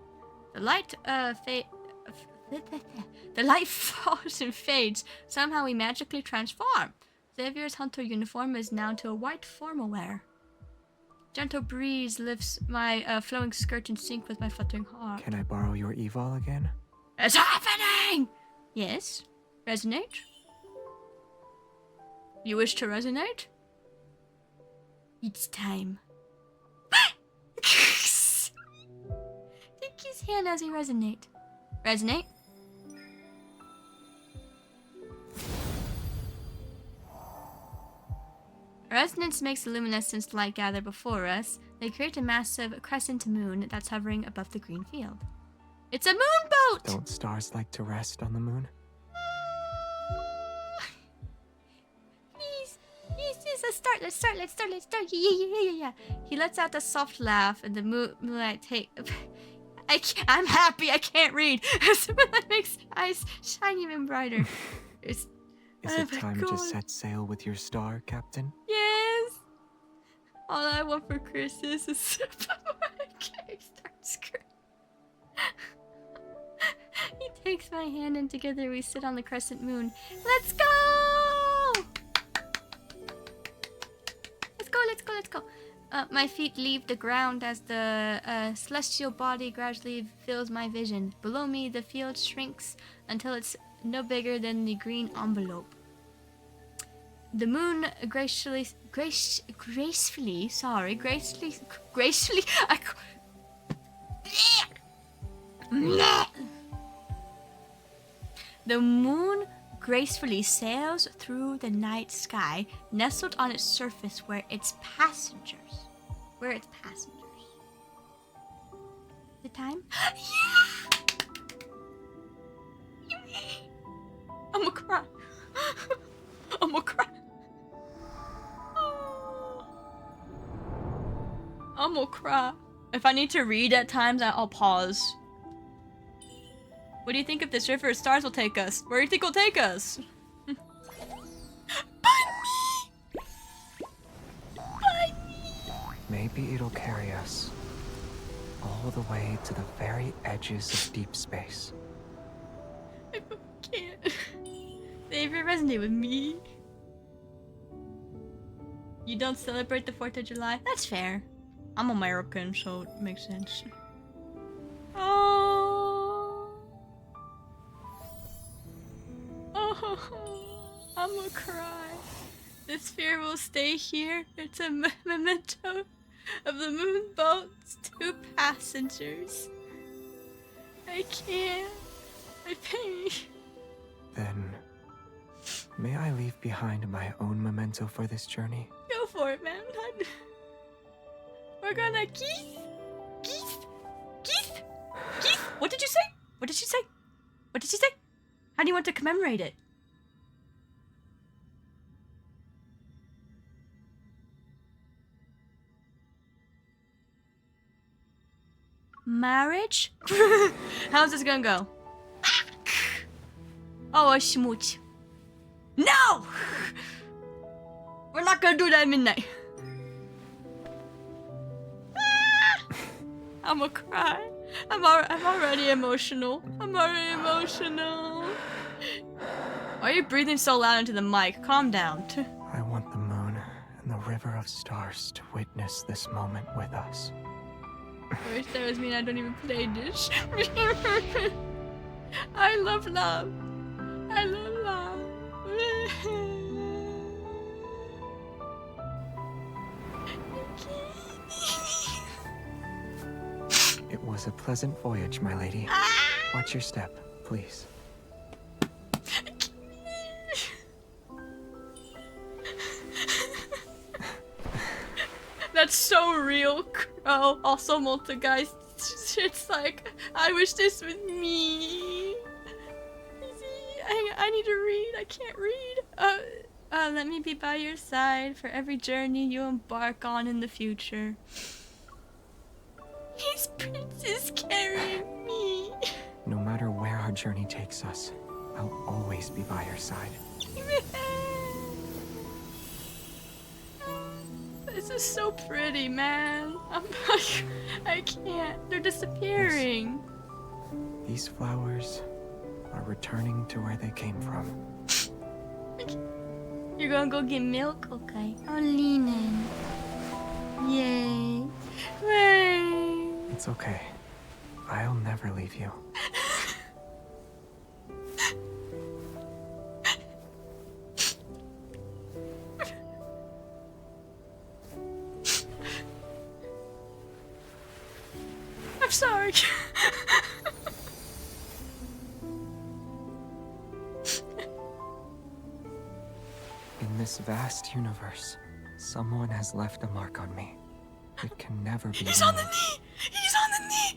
The light the light falls and fades. Somehow we magically transform. Xavier's hunter uniform is now to a white formal wear. Gentle breeze lifts my flowing skirt in sync with my fluttering heart.
Can I borrow your evol again?
It's happening! Yes. Resonate? You wish to resonate? It's time. Take his hand as he resonate. Resonate? Resonance makes the luminescent light gather before us. They create a massive crescent moon that's hovering above the green field. It's a moonboat!
Don't stars like to rest on the moon?
Please, let's start. Yeah. He lets out a soft laugh, and the moonlight I'm happy, I can't read. The moonlight makes eyes shine even brighter.
Is it time to set sail with your star, Captain?
Yes! All I want for Christmas is a cake starts screaming. He takes my hand and together we sit on the crescent moon. Let's go! Let's go. My feet leave the ground as the celestial body gradually fills my vision. Below me, the field shrinks until it's no bigger than the green envelope. The moon gracefully. The moon gracefully sails through the night sky, nestled on its surface where its passengers. The time? Yeah! I'm gonna cry. I'm gonna cry. If I need to read at times, I'll pause. What do you think if this river of stars will take us? Where do you think it'll take us?
Maybe it'll carry us all the way to the very edges of deep space.
I can't. Xavier, resonate with me. You don't celebrate the 4th of July? That's fair. I'm American, so it makes sense. Oh, I'm gonna cry. This sphere will stay here. It's a memento of the moonboat's 2 passengers. I can't. I pain.
Then, may I leave behind my own memento for this journey?
Go for it, man. We're gonna geese. What did you say? How do you want to commemorate it? Marriage? How's this gonna go? Oh, a smooch. No! We're not gonna do that at midnight. I'm gonna cry. I'm already emotional. I'm already emotional. Why are you breathing so loud into the mic? Calm down.
I want the moon and the river of stars to witness this moment with us.
I wish that was me and I don't even play this. I love love. I love love.
It was a pleasant voyage, my lady. Watch your step, please.
That's so real, Crow. Also, multi guys. It's like, I wish this was me. I need to read. I can't read. Let me be by your side for every journey you embark on in the future. He's Princess carrying me.
No matter where our journey takes us, I'll always be by your side.
This is so pretty, man. I can't. They're disappearing.
These flowers are returning to where they came from.
You're gonna go get milk? Okay. I'll lean in. Yay. Yay.
It's okay. I'll never leave you.
I'm sorry.
In this vast universe, someone has left a mark on me. It can never be
He's on the
removed.
knee! He's on the knee!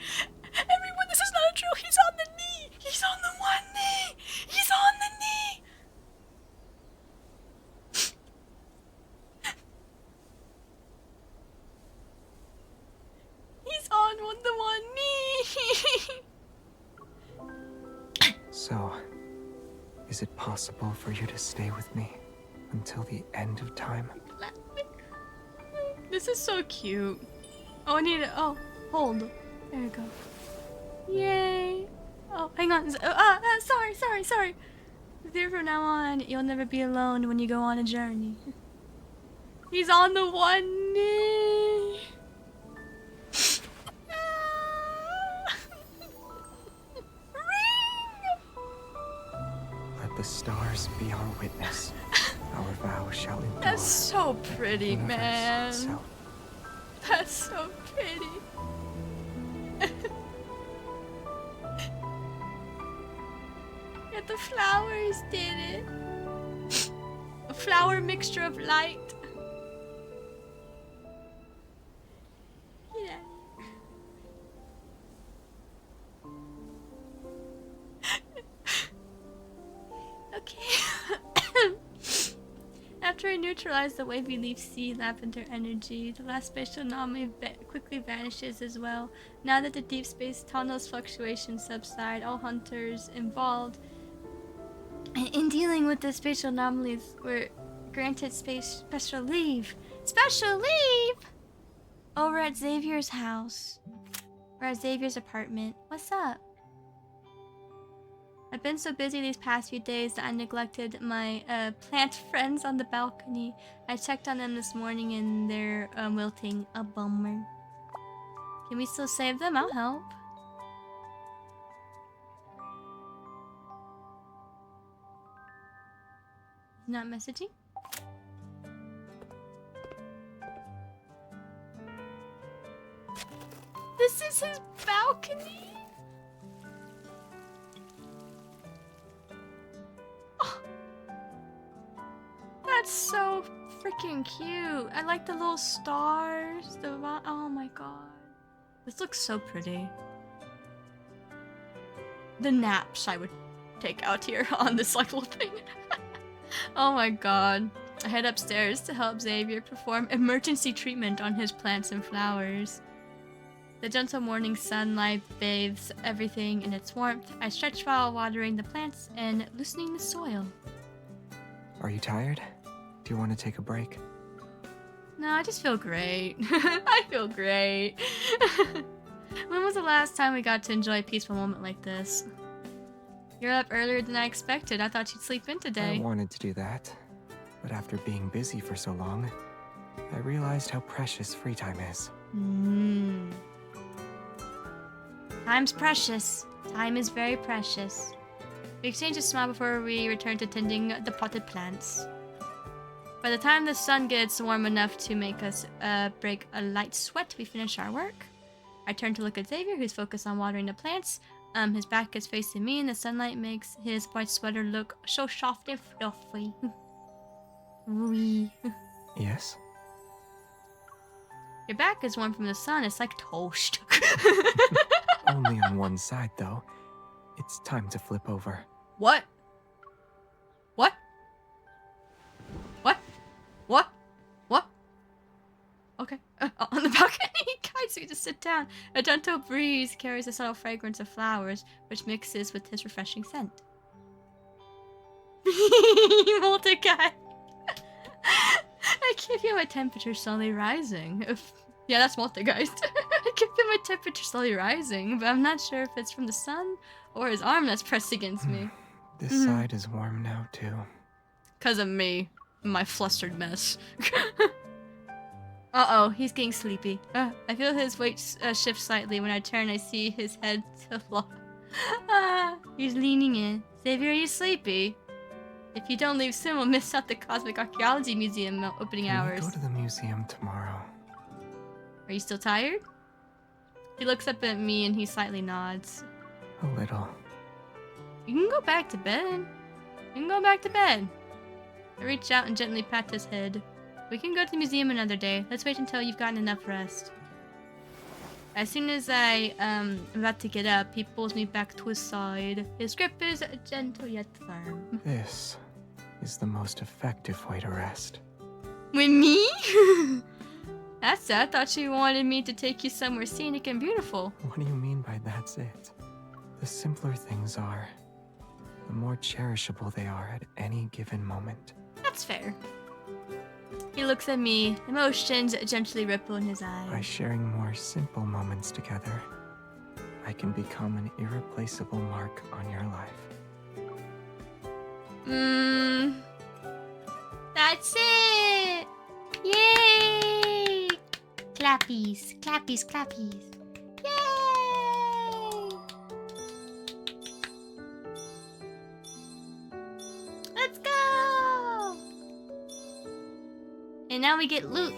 Everyone, this is not a drill. He's on the knee! He's on the one knee! He's on the knee! He's on the one knee!
So, is it possible for you to stay with me until the end of time?
This is so cute. Oh, I need it. Oh, hold. There we go. Yay. Oh, hang on. Sorry. There from now on, you'll never be alone when you go on a journey. He's on the one knee.
Let the stars be our witness. Our vow shall endure.
That's so pretty,
Universe
man.
itself.
That's so pretty. Yeah, the flowers did it. A flower mixture of light. Yeah. Okay. After I neutralize the wavy leaf sea lavender energy, the last spatial anomaly quickly vanishes as well. Now that the deep space tunnel's fluctuations subside, all hunters involved in dealing with the spatial anomalies were granted special leave. Special leave! Over at Xavier's house. Or at Xavier's apartment. What's up? I've been so busy these past few days that I neglected my plant friends on the balcony. I checked on them this morning and they're wilting. A bummer. Can we still save them? I'll help. Not messaging? This is his balcony? That's so freaking cute. I like the little stars. Oh my god. This looks so pretty. The naps I would take out here on this like little thing. Oh my god. I head upstairs to help Xavier perform emergency treatment on his plants and flowers. The gentle morning sunlight bathes everything in its warmth. I stretch while watering the plants and loosening the soil.
Are you tired? Do you want to take a break?
No, I just feel great. I feel great. When was the last time we got to enjoy a peaceful moment like this? You're up earlier than I expected. I thought you'd sleep in
I
today.
wanted to do that, but after being busy for so long, I realized how precious free time is.
Time's precious. Time is very precious. We exchange a smile before we return to tending the potted plants. By the time the sun gets warm enough to make us break a light sweat, we finish our work. I turn to look at Xavier, who's focused on watering the plants. His back is facing me, and the sunlight makes his white sweater look so soft and fluffy. Wee.
Yes?
Your back is warm from the sun. It's like toast.
Only on one side, though. It's time to flip over.
What? What? What? What? What? Okay. On the balcony, he guides me to sit down. A gentle breeze carries a subtle fragrance of flowers, which mixes with his refreshing scent. Multi-guy. I can feel my temperature slowly rising. Yeah, that's multi-geist. I can feel my temperature slowly rising, but I'm not sure if it's from the sun or his arm that's pressed against me.
This side is warm now, too.
'Cause of me. My flustered mess. Uh-oh, he's getting sleepy. I feel his weight shift slightly. When I turn, I see his head tilt off. He's leaning in. Xavier, are you sleepy? If you don't leave soon, we'll miss out the Cosmic Archaeology Museum opening hours.
Can we go to the museum tomorrow?
Are you still tired? He looks up at me and he slightly nods.
A little.
You can go back to bed. You can go back to bed. I reach out and gently pat his head. We can go to the museum another day. Let's wait until you've gotten enough rest. As soon as I am about to get up, he pulls me back to his side. His grip is gentle yet firm.
This is the most effective way to rest.
With me? That's it. I thought you wanted me to take you somewhere scenic and beautiful.
What do you mean by that's it? The simpler things are, the more cherishable they are at any given moment.
That's fair. He looks at me, emotions gently ripple in his eyes.
By sharing more simple moments together, I can become an irreplaceable mark on your life.
That's it! Yay! Clappies, clappies, clappies. Yay! Let's go! And now we get loot.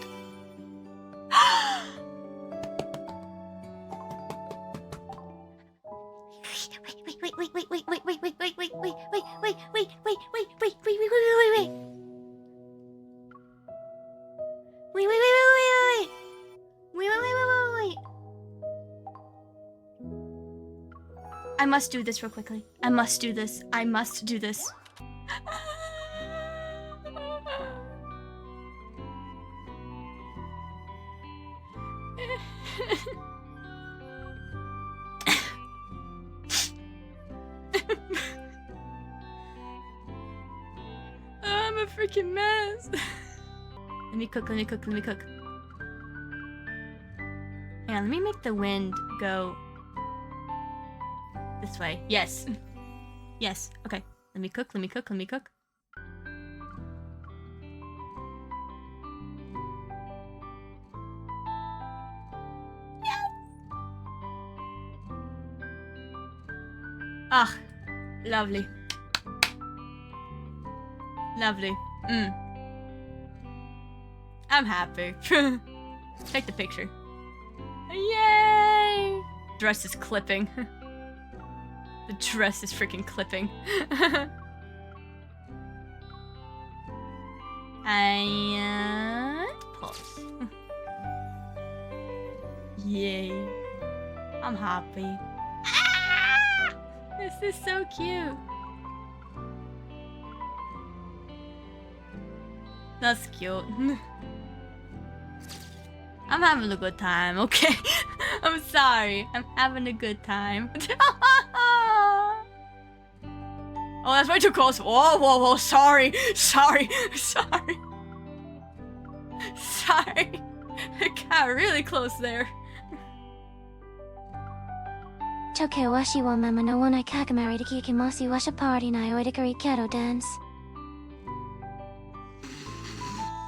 I must do this real quickly. I must do this. I must do this. I'm a freaking mess. Let me cook. Hang on, let me make the wind go this way. Yes. Yes. Okay. Let me cook. Ah, lovely. Lovely. I'm happy. Take the picture. Yay! Dress is clipping. The dress is freaking clipping. And pause. Yay. I'm happy. Ah! This is so cute. That's cute. I'm having a good time, okay? I'm sorry. I'm having a good time. Oh, that's way too close. Whoa. Sorry. I got really close there.
Choke washi wa mama no one I kakamari to kikimosi washa party na oidikari keto dance.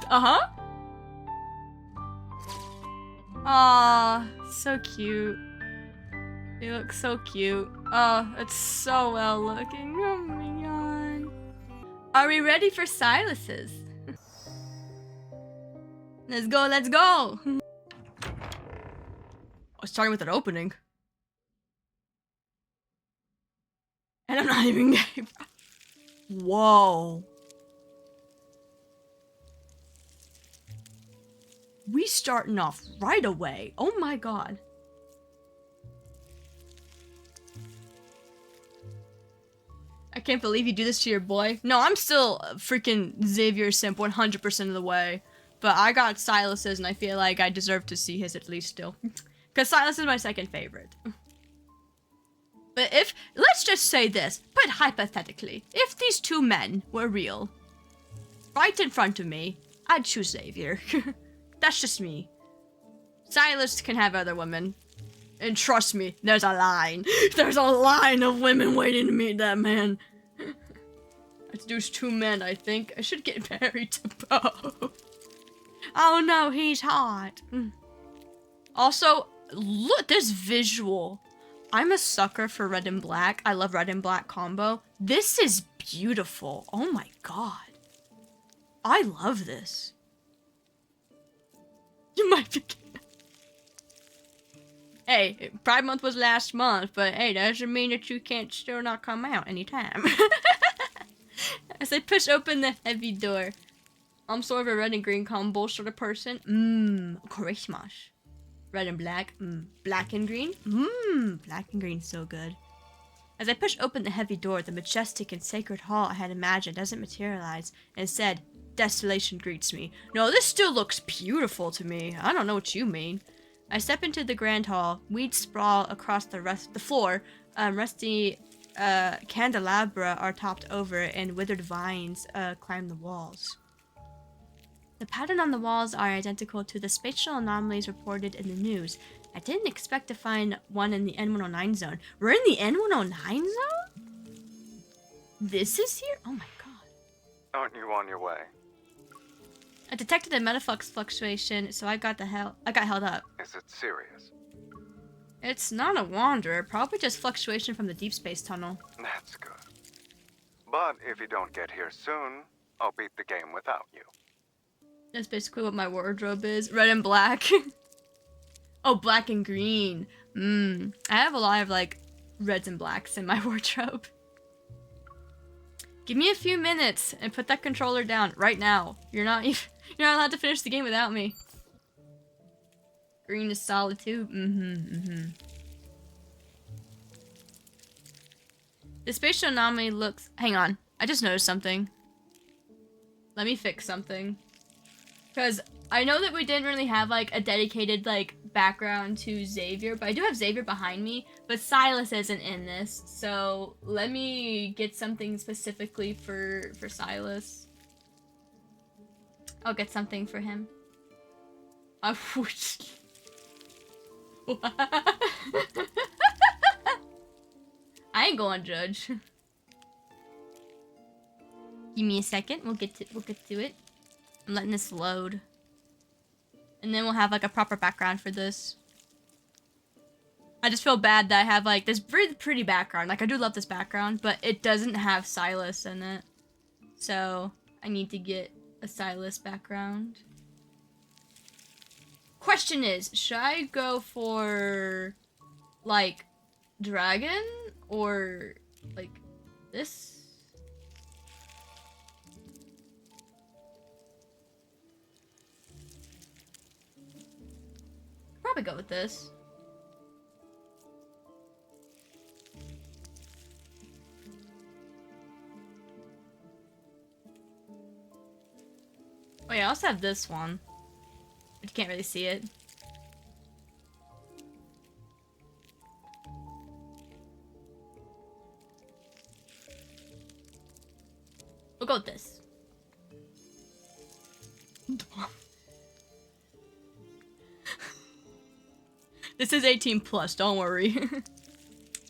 Uh-huh. Aw, so cute. They look so cute. Oh, it's so well looking. Oh my god. Are we ready for Sylus's? Let's go, let's go! Oh, starting with an opening. And I'm not even gay. Whoa. We starting off right away. Oh my god. I can't believe you do this to your boy. No, I'm still freaking Xavier simp 100% of the way. But I got Sylus's and I feel like I deserve to see his at least still. Because Sylus is my second favorite. But if, let's just say this, but hypothetically, if these two men were real, right in front of me, I'd choose Xavier. That's just me. Sylus can have other women. And trust me, there's a line. There's a line of women waiting to meet that man. It's those two men, I think. I should get married to both. Oh no, he's hot. Also, look, this visual. I'm a sucker for red and black. I love red and black combo. This is beautiful. Oh my god. I love this. You might be kidding. Hey, Pride Month was last month, but hey, that doesn't mean that you can't still not come out anytime. As I push open the heavy door. I'm sort of a red and green combo sort of person. Christmas. Red and black. Black and green. Black and green, so good. As I push open the heavy door, the majestic and sacred hall I had imagined doesn't materialize. Instead, desolation greets me. No, this still looks beautiful to me. I don't know what you mean. I step into the grand hall. Weeds sprawl across the floor. Rusty candelabra are topped over, and withered vines climb the walls. The pattern on the walls are identical to the spatial anomalies reported in the news. I didn't expect to find one in the N109 zone. We're in the N109 zone? This is here? Oh my god.
Aren't you on your way?
I detected a metaflux fluctuation, so I got held up.
Is it serious?
It's not a wanderer, probably just fluctuation from the deep space tunnel.
That's good. But if you don't get here soon, I'll beat the game without you.
That's basically what my wardrobe is. Red and black. Oh, black and green. I have a lot of, like, reds and blacks in my wardrobe. Give me a few minutes and put that controller down right now. You're not allowed to finish the game without me. Green is solid too. The spatial anomaly looks... Hang on. I just noticed something. Let me fix something. Because I know that we didn't really have, like, a dedicated, like, background to Xavier, but I do have Xavier behind me, but Sylus isn't in this, so let me get something specifically for Sylus. I'll get something for him. I ain't going to judge. Give me a second, we'll get to it. I'm letting this load. And then we'll have, like, a proper background for this. I just feel bad that I have, like, this really pretty background. Like, I do love this background, but it doesn't have Sylus in it. So, I need to get a Sylus background. Question is, should I go for, like, dragon? Or, like, this? Probably go with this. Oh yeah, I also have this one. But you can't really see it. We'll go with this. This is 18 plus, don't worry.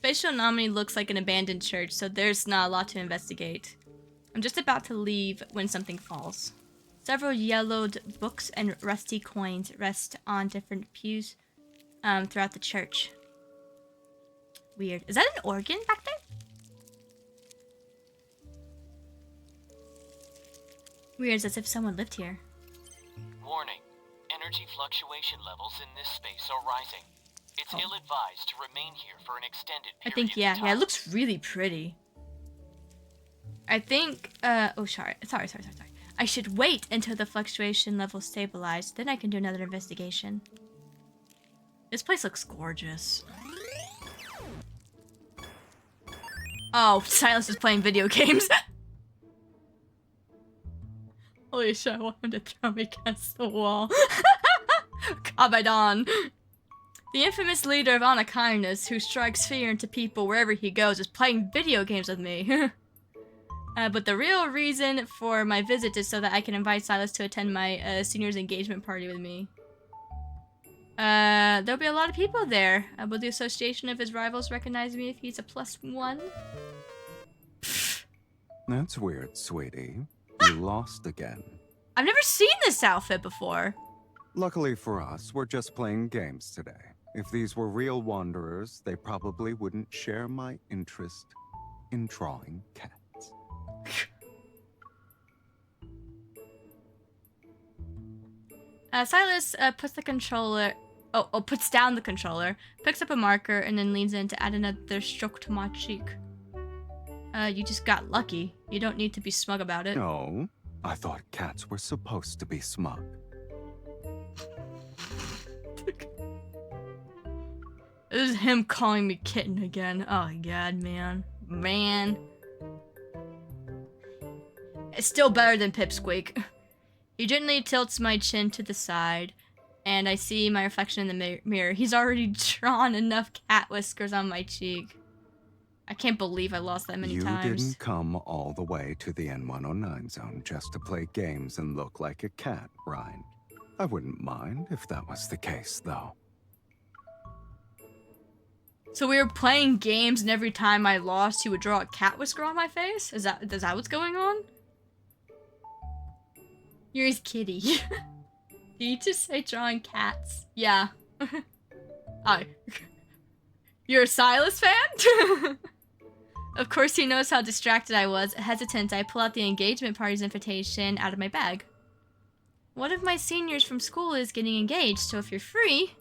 spatial anomaly looks like an abandoned church, so there's not a lot to investigate. I'm just about to leave when something falls. Several yellowed books and rusty coins rest on different pews throughout the church. Weird. Is that an organ back there? Weird, as if someone lived here.
Warning. Energy fluctuation levels in this space are rising. It's ill-advised to remain here for an extended period
I think, yeah,
of time.
yeah, it looks really pretty. I think, oh, sorry. I should wait until the fluctuation level stabilized, then I can do another investigation. This place looks gorgeous. Oh, Sylus is playing video games. Holy shit, I want him to throw me against the wall. Kabadon. The infamous leader of Anakindness, who strikes fear into people wherever he goes, is playing video games with me. But the real reason for my visit is so that I can invite Sylus to attend my senior's engagement party with me. There'll be a lot of people there. Will the association of his rivals recognize me if he's a +1?
That's weird, sweetie. You lost again.
I've never seen this outfit before.
Luckily for us, we're just playing games today. If these were real wanderers, they probably wouldn't share my interest in drawing cats.
Sylus puts the controller... puts down the controller, picks up a marker, and then leans in to add another stroke to my cheek. You just got lucky. You don't need to be smug about it.
No, I thought cats were supposed to be smug.
This is him calling me kitten again. Oh my god, man. Man. It's still better than Pipsqueak. He gently tilts my chin to the side, and I see my reflection in the mirror. He's already drawn enough cat whiskers on my cheek. I can't believe I lost that many times.
You didn't come all the way to the N109 zone just to play games and look like a cat, Ryan. I wouldn't mind if that was the case, though.
So we were playing games, and every time I lost, he would draw a cat whisker on my face? Is that what's going on? You're his kitty. Did you just say drawing cats? Yeah. Oh. You're a Sylus fan? Of course he knows how distracted I was. Hesitant, I pull out the engagement party's invitation out of my bag. One of my seniors from school is getting engaged, so if you're free...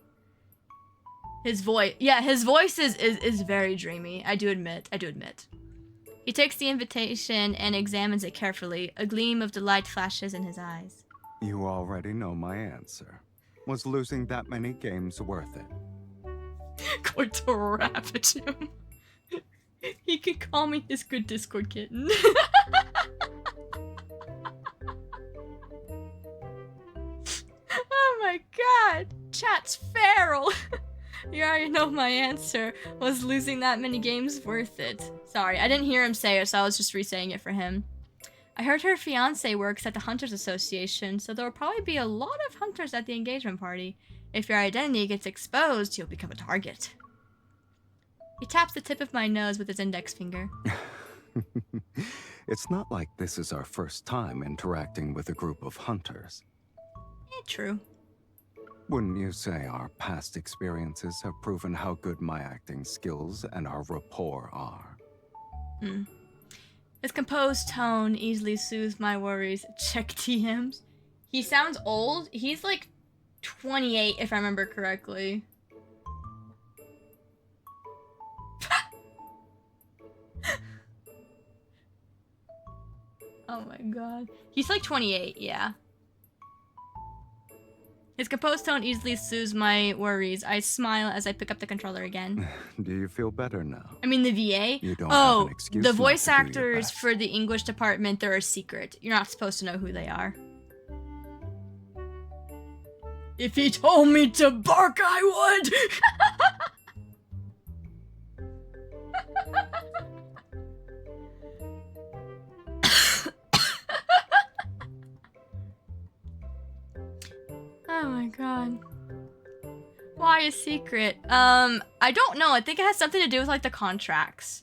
His voice is very dreamy. I do admit. He takes the invitation and examines it carefully. A gleam of delight flashes in his eyes.
You already know my answer. Was losing that many games worth it?
Going to ravage him. He can call me his good Discord kitten. Oh my god. Chat's feral. You already know my answer. Was losing that many games worth it? Sorry, I didn't hear him say it, so I was just re-saying it for him. I heard her fiance works at the Hunters Association, so there will probably be a lot of hunters at the engagement party. If your identity gets exposed, you'll become a target. He taps the tip of my nose with his index finger.
It's not like this is our first time interacting with a group of hunters.
True.
Wouldn't you say our past experiences have proven how good my acting skills and our rapport are?
His composed tone easily soothes my worries. Check DMs. He sounds old. He's like 28, if I remember correctly. Oh my god. He's like 28, yeah. His composed tone easily soothes my worries. I smile as I pick up the controller again.
Do you feel better now?
I mean the VA?
You don't have an excuse
the
not
voice
to do your
actors
best.
for the English department, they're a secret. You're not supposed to know who they are. If he told me to bark, I would! Oh my god. Why a secret? I don't know. I think it has something to do with like the contracts.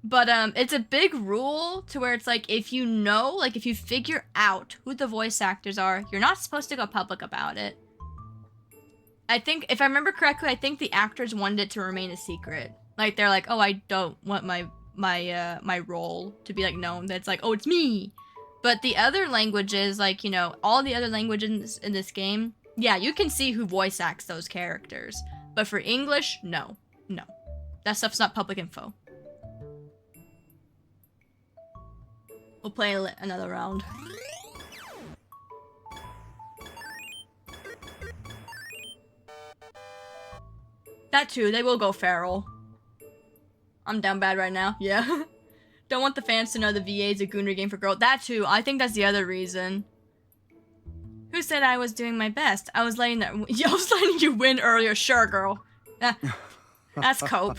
But it's a big rule to where it's like if you know, like if you figure out who the voice actors are, you're not supposed to go public about it. I think if I remember correctly, I think the actors wanted it to remain a secret. Like they're like, oh, I don't want my role to be like known. That's like, oh, it's me. But the other languages, like, you know, all the other languages in this game, yeah, you can see who voice acts those characters. But for English, no. No. That stuff's not public info. We'll play another round. That too, they will go feral. I'm down bad right now, yeah. Don't want the fans to know the VA's a Gunner game for girls. That too, I think that's the other reason. Who said I was doing my best? I was letting you win earlier, sure girl. That's cope.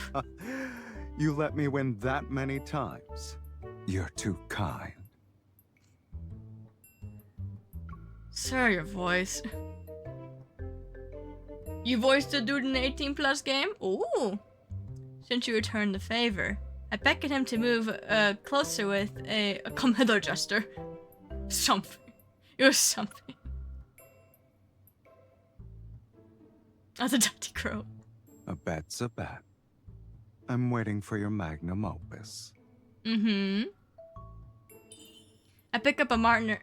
You let me win that many times. You're too kind.
Sir, your voice. You voiced a dude in an 18+ game? Ooh. Since you returned the favor, I beckon him to move closer with a come hither gesture. Something. It was something. That's a dirty crow.
A bet's a bet. I'm waiting for your magnum opus.
Mm-hmm. I pick up a marker.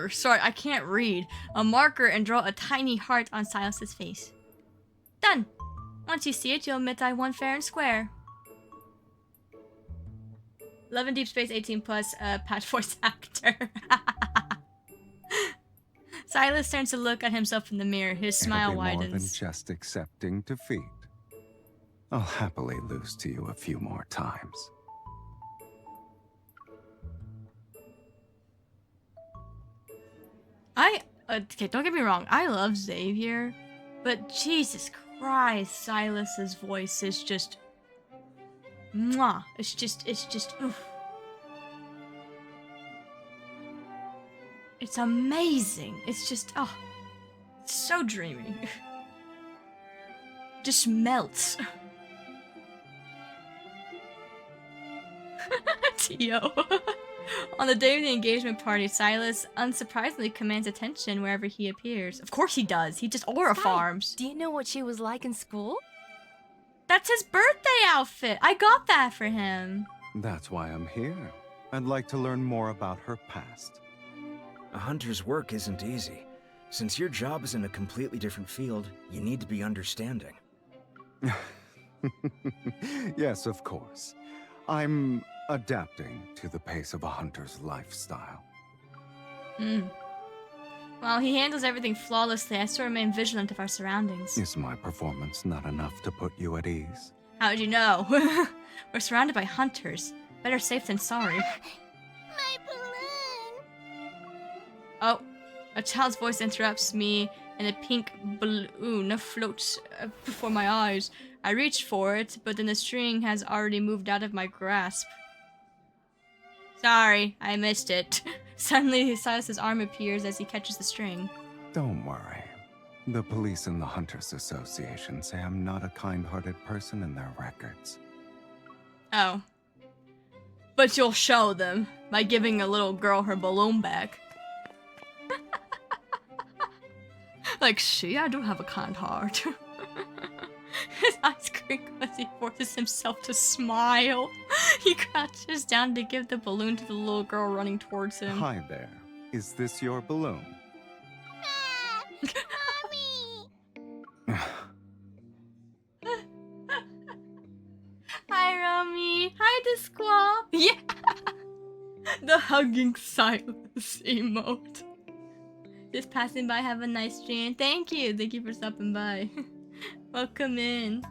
Sorry, I can't read. A marker and draw a tiny heart on Sylus's face. Done. Once you see it, you'll admit I won fair and square. 11 Deep Space 18+, patch voice actor. Sylus turns to look at himself in the mirror. His smile
It'll be more than
widens.
just accepting defeat. I'll happily lose to you a few more times.
Okay, don't get me wrong. I love Xavier, but Jesus Christ, Sylus's voice is just, mwah. It's just, oof. It's amazing. It's just, oh, it's so dreamy. Just melts. Tio. On the day of the engagement party, Sylus unsurprisingly commands attention wherever he appears. Of course he does. He just aura farms.
Do you know what she was like in school?
That's his birthday outfit. I got that for him.
That's why I'm here. I'd like to learn more about her past.
A hunter's work isn't easy. Since your job is in a completely different field, you need to be understanding.
Yes, of course. I'm adapting to the pace of a hunter's lifestyle.
While he handles everything flawlessly, I still remain vigilant of our surroundings.
Is my performance not enough to put you at ease?
How'd you know? We're surrounded by hunters. Better safe than sorry.
My balloon!
Oh, a child's voice interrupts me, and a pink balloon floats before my eyes. I reach for it, but then the string has already moved out of my grasp. Sorry, I missed it. Suddenly, Sylus's arm appears as he catches the string.
Don't worry. The police and the Hunters Association say I'm not a kind-hearted person in their records.
Oh. But you'll show them by giving a little girl her balloon back. Like, see, I do have a kind heart. His eyes crinkle as he forces himself to smile. He crouches down to give the balloon to the little girl running towards him.
Hi there. Is this your balloon?
Mommy!
Hi, Romy. Hi, the squaw. Yeah. The hugging Sylus emote. Just passing by, have a nice stream. Thank you. Thank you for stopping by. Welcome in.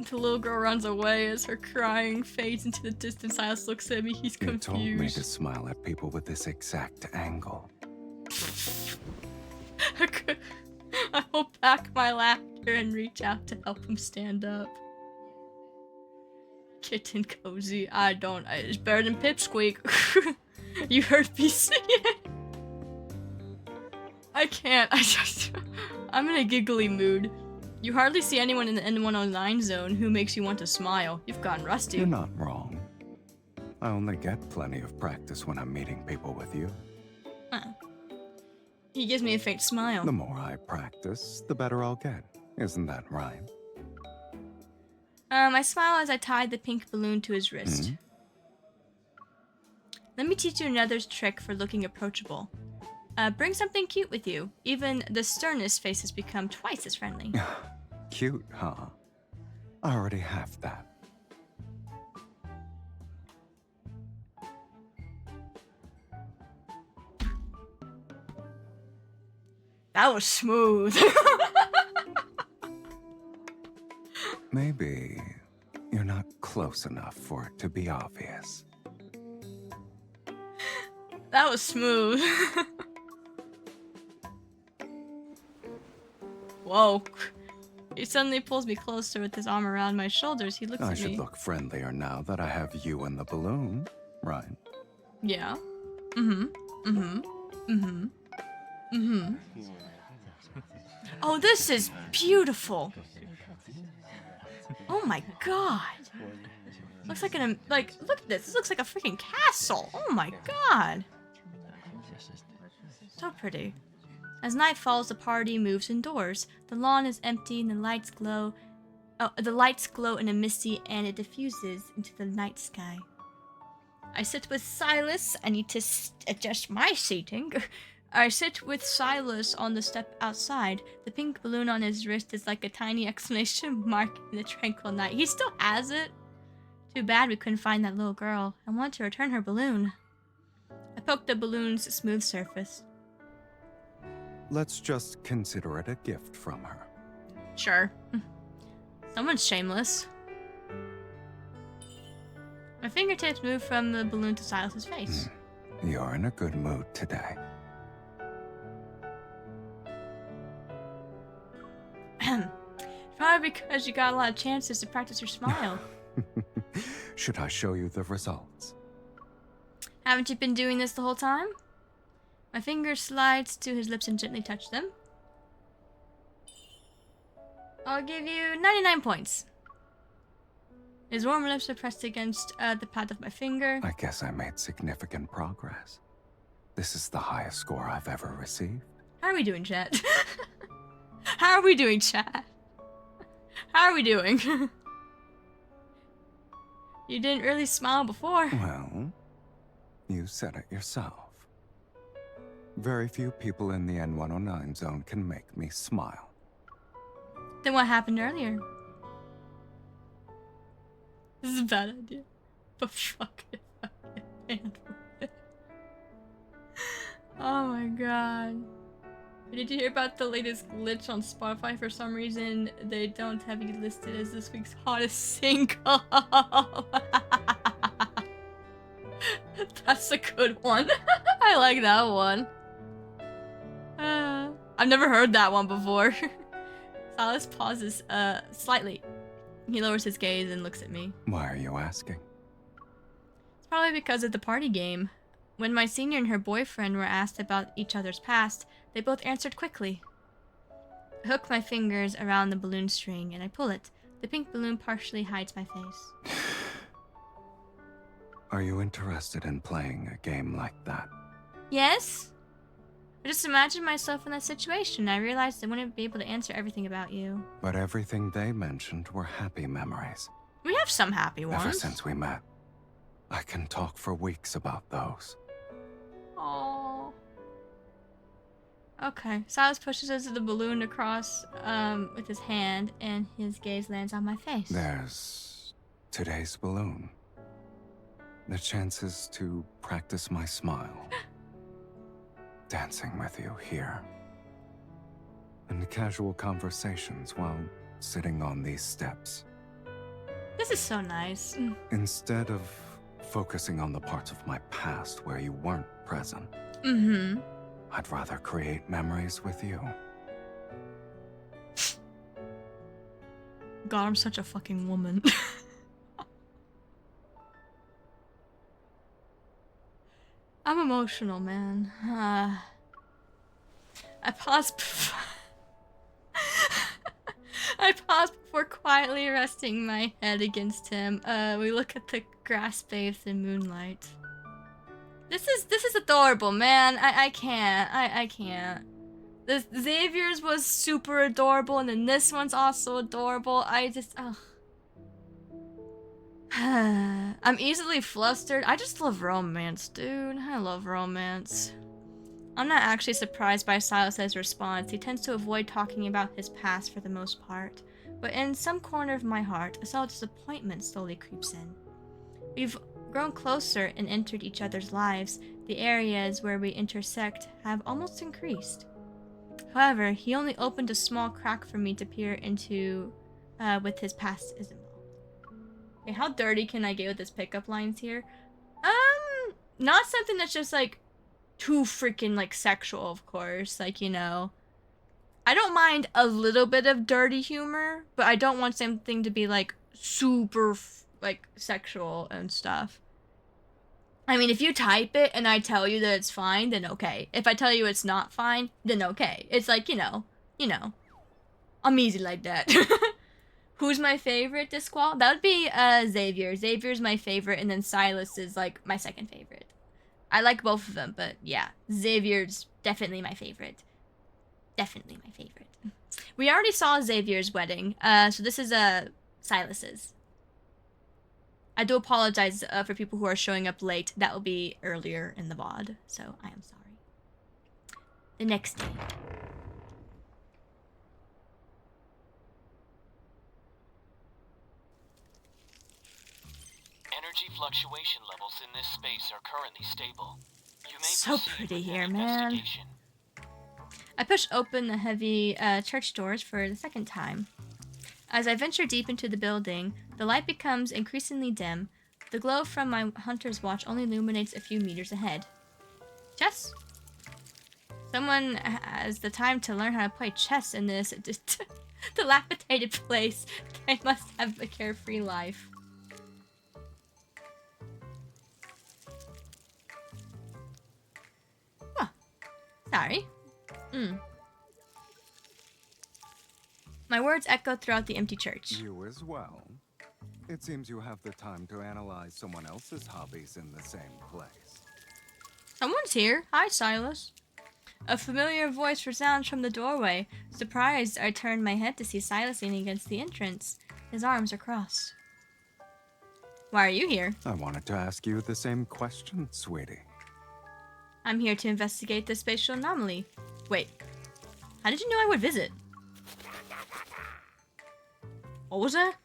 The little girl runs away as her crying fades into the distance. Sylus looks at me. He's confused.
You told me to smile at people with this exact angle.
I hold back my laughter and reach out to help him stand up. Kitten cozy. I don't. It's better than Pipsqueak. You heard me say it. I can't. I'm in a giggly mood. You hardly see anyone in the N109 zone who makes you want to smile. You've gotten rusty.
You're not wrong. I only get plenty of practice when I'm meeting people with you.
Huh. He gives me a faint smile.
The more I practice, the better I'll get. Isn't that right?
I smile as I tie the pink balloon to his wrist. Let me teach you another trick for looking approachable. Bring something cute with you. Even the sternest faces become twice as friendly.
Cute, huh? I already have that.
That was smooth.
Maybe you're not close enough for it to be obvious.
That was smooth. Whoa. He suddenly pulls me closer with his arm around my shoulders. He looks at me.
I should look friendlier now that I have you and the balloon, right?
Yeah. Oh, this is beautiful. Oh my god. Looks like look at this. This looks like a freaking castle. Oh my god. So pretty. As night falls, the party moves indoors. The lawn is empty and the lights glow. Oh, the lights glow in a misty and it diffuses into the night sky. I sit with Sylus. I need to adjust my seating. I sit with Sylus on the step outside. The pink balloon on his wrist is like a tiny exclamation mark in the tranquil night. He still has it. Too bad we couldn't find that little girl. I want to return her balloon. I poke the balloon's smooth surface.
Let's just consider it a gift from her.
Sure. Someone's shameless. My fingertips move from the balloon to Silas's face.
You're in a good mood today.
Probably because you got a lot of chances to practice your smile.
Should I show you the results?
Haven't you been doing this the whole time? My finger slides to his lips and gently touch them. I'll give you 99 points. His warm lips are pressed against the pad of my finger.
I guess I made significant progress. This is the highest score I've ever received.
How are we doing, chat? How are we doing, chat? How are we doing? You didn't really smile before.
Well, you said it yourself. Very few people in the N109 zone can make me smile.
Then what happened earlier? This is a bad idea. But fuck it. Oh my god. Did you hear about the latest glitch on Spotify? For some reason, they don't have you listed as this week's hottest single. That's a good one. I like that one. I've never heard that one before. Silas pauses slightly. He lowers his gaze and looks at me.
Why are you asking?
It's probably because of the party game. When my senior and her boyfriend were asked about each other's past, they both answered quickly. I hook my fingers around the balloon string and I pull it. The pink balloon partially hides my face.
Are you interested in playing a game like that?
Yes? I just imagined myself in that situation. I realized I wouldn't be able to answer everything about you.
But everything they mentioned were happy memories.
We have some happy ones.
Ever since we met, I can talk for weeks about those.
Aww. Okay, Silas pushes the balloon across with his hand, and his gaze lands on my face.
There's today's balloon. The chances to practice my smile. Dancing with you here. And casual conversations while sitting on these steps.
This is so nice.
Instead of focusing on the parts of my past where you weren't present. I'd rather create memories with you.
God, I'm such a fucking woman. I'm emotional, man. I I paused I paused before quietly resting my head against him. We look at the grass bathed in moonlight. This is adorable, man. I can't. The Xavier's was super adorable, and then this one's also adorable. I'm easily flustered. I just love romance, dude. I love romance. I'm not actually surprised by Sylus' response. He tends to avoid talking about his past for the most part. But in some corner of my heart, a subtle disappointment slowly creeps in. We've grown closer and entered each other's lives. The areas where we intersect have almost increased. However, he only opened a small crack for me to peer into with his past is involved. Okay, how dirty can I get with his pickup lines here? Not something that's just like too freaking like sexual, of course. Like, you know, I don't mind a little bit of dirty humor, but I don't want something to be like super like sexual and stuff. I mean, if you type it and I tell you that it's fine, then okay. If I tell you it's not fine, then okay. It's like, you know, I'm easy like that. Who's my favorite Disqual? That would be Xavier. Xavier's my favorite, and then Sylus is like my second favorite. I like both of them, but yeah, Xavier's definitely my favorite. Definitely my favorite. We already saw Xavier's wedding, so this is Sylus's. I do apologize for people who are showing up late. That will be earlier in the VOD, so I am sorry. The next day.
Energy fluctuation levels in this space are currently stable. You may
so
proceed
pretty
with
here,
an
man.
investigation.
I push open the heavy church doors for the second time. As I venture deep into the building, the light becomes increasingly dim. The glow from my hunter's watch only illuminates a few meters ahead. Chess? Someone has the time to learn how to play chess in this dilapidated place. They must have a carefree life. Huh. Sorry. My words echo throughout the empty church.
You as well. It seems you have the time to analyze someone else's hobbies in the same place.
Someone's here. Hi, Sylus. A familiar voice resounds from the doorway. Surprised, I turn my head to see Sylus leaning against the entrance. His arms are crossed. Why are you here?
I wanted to ask you the same question, sweetie.
I'm here to investigate the spatial anomaly. Wait, how did you know I would visit? What was that?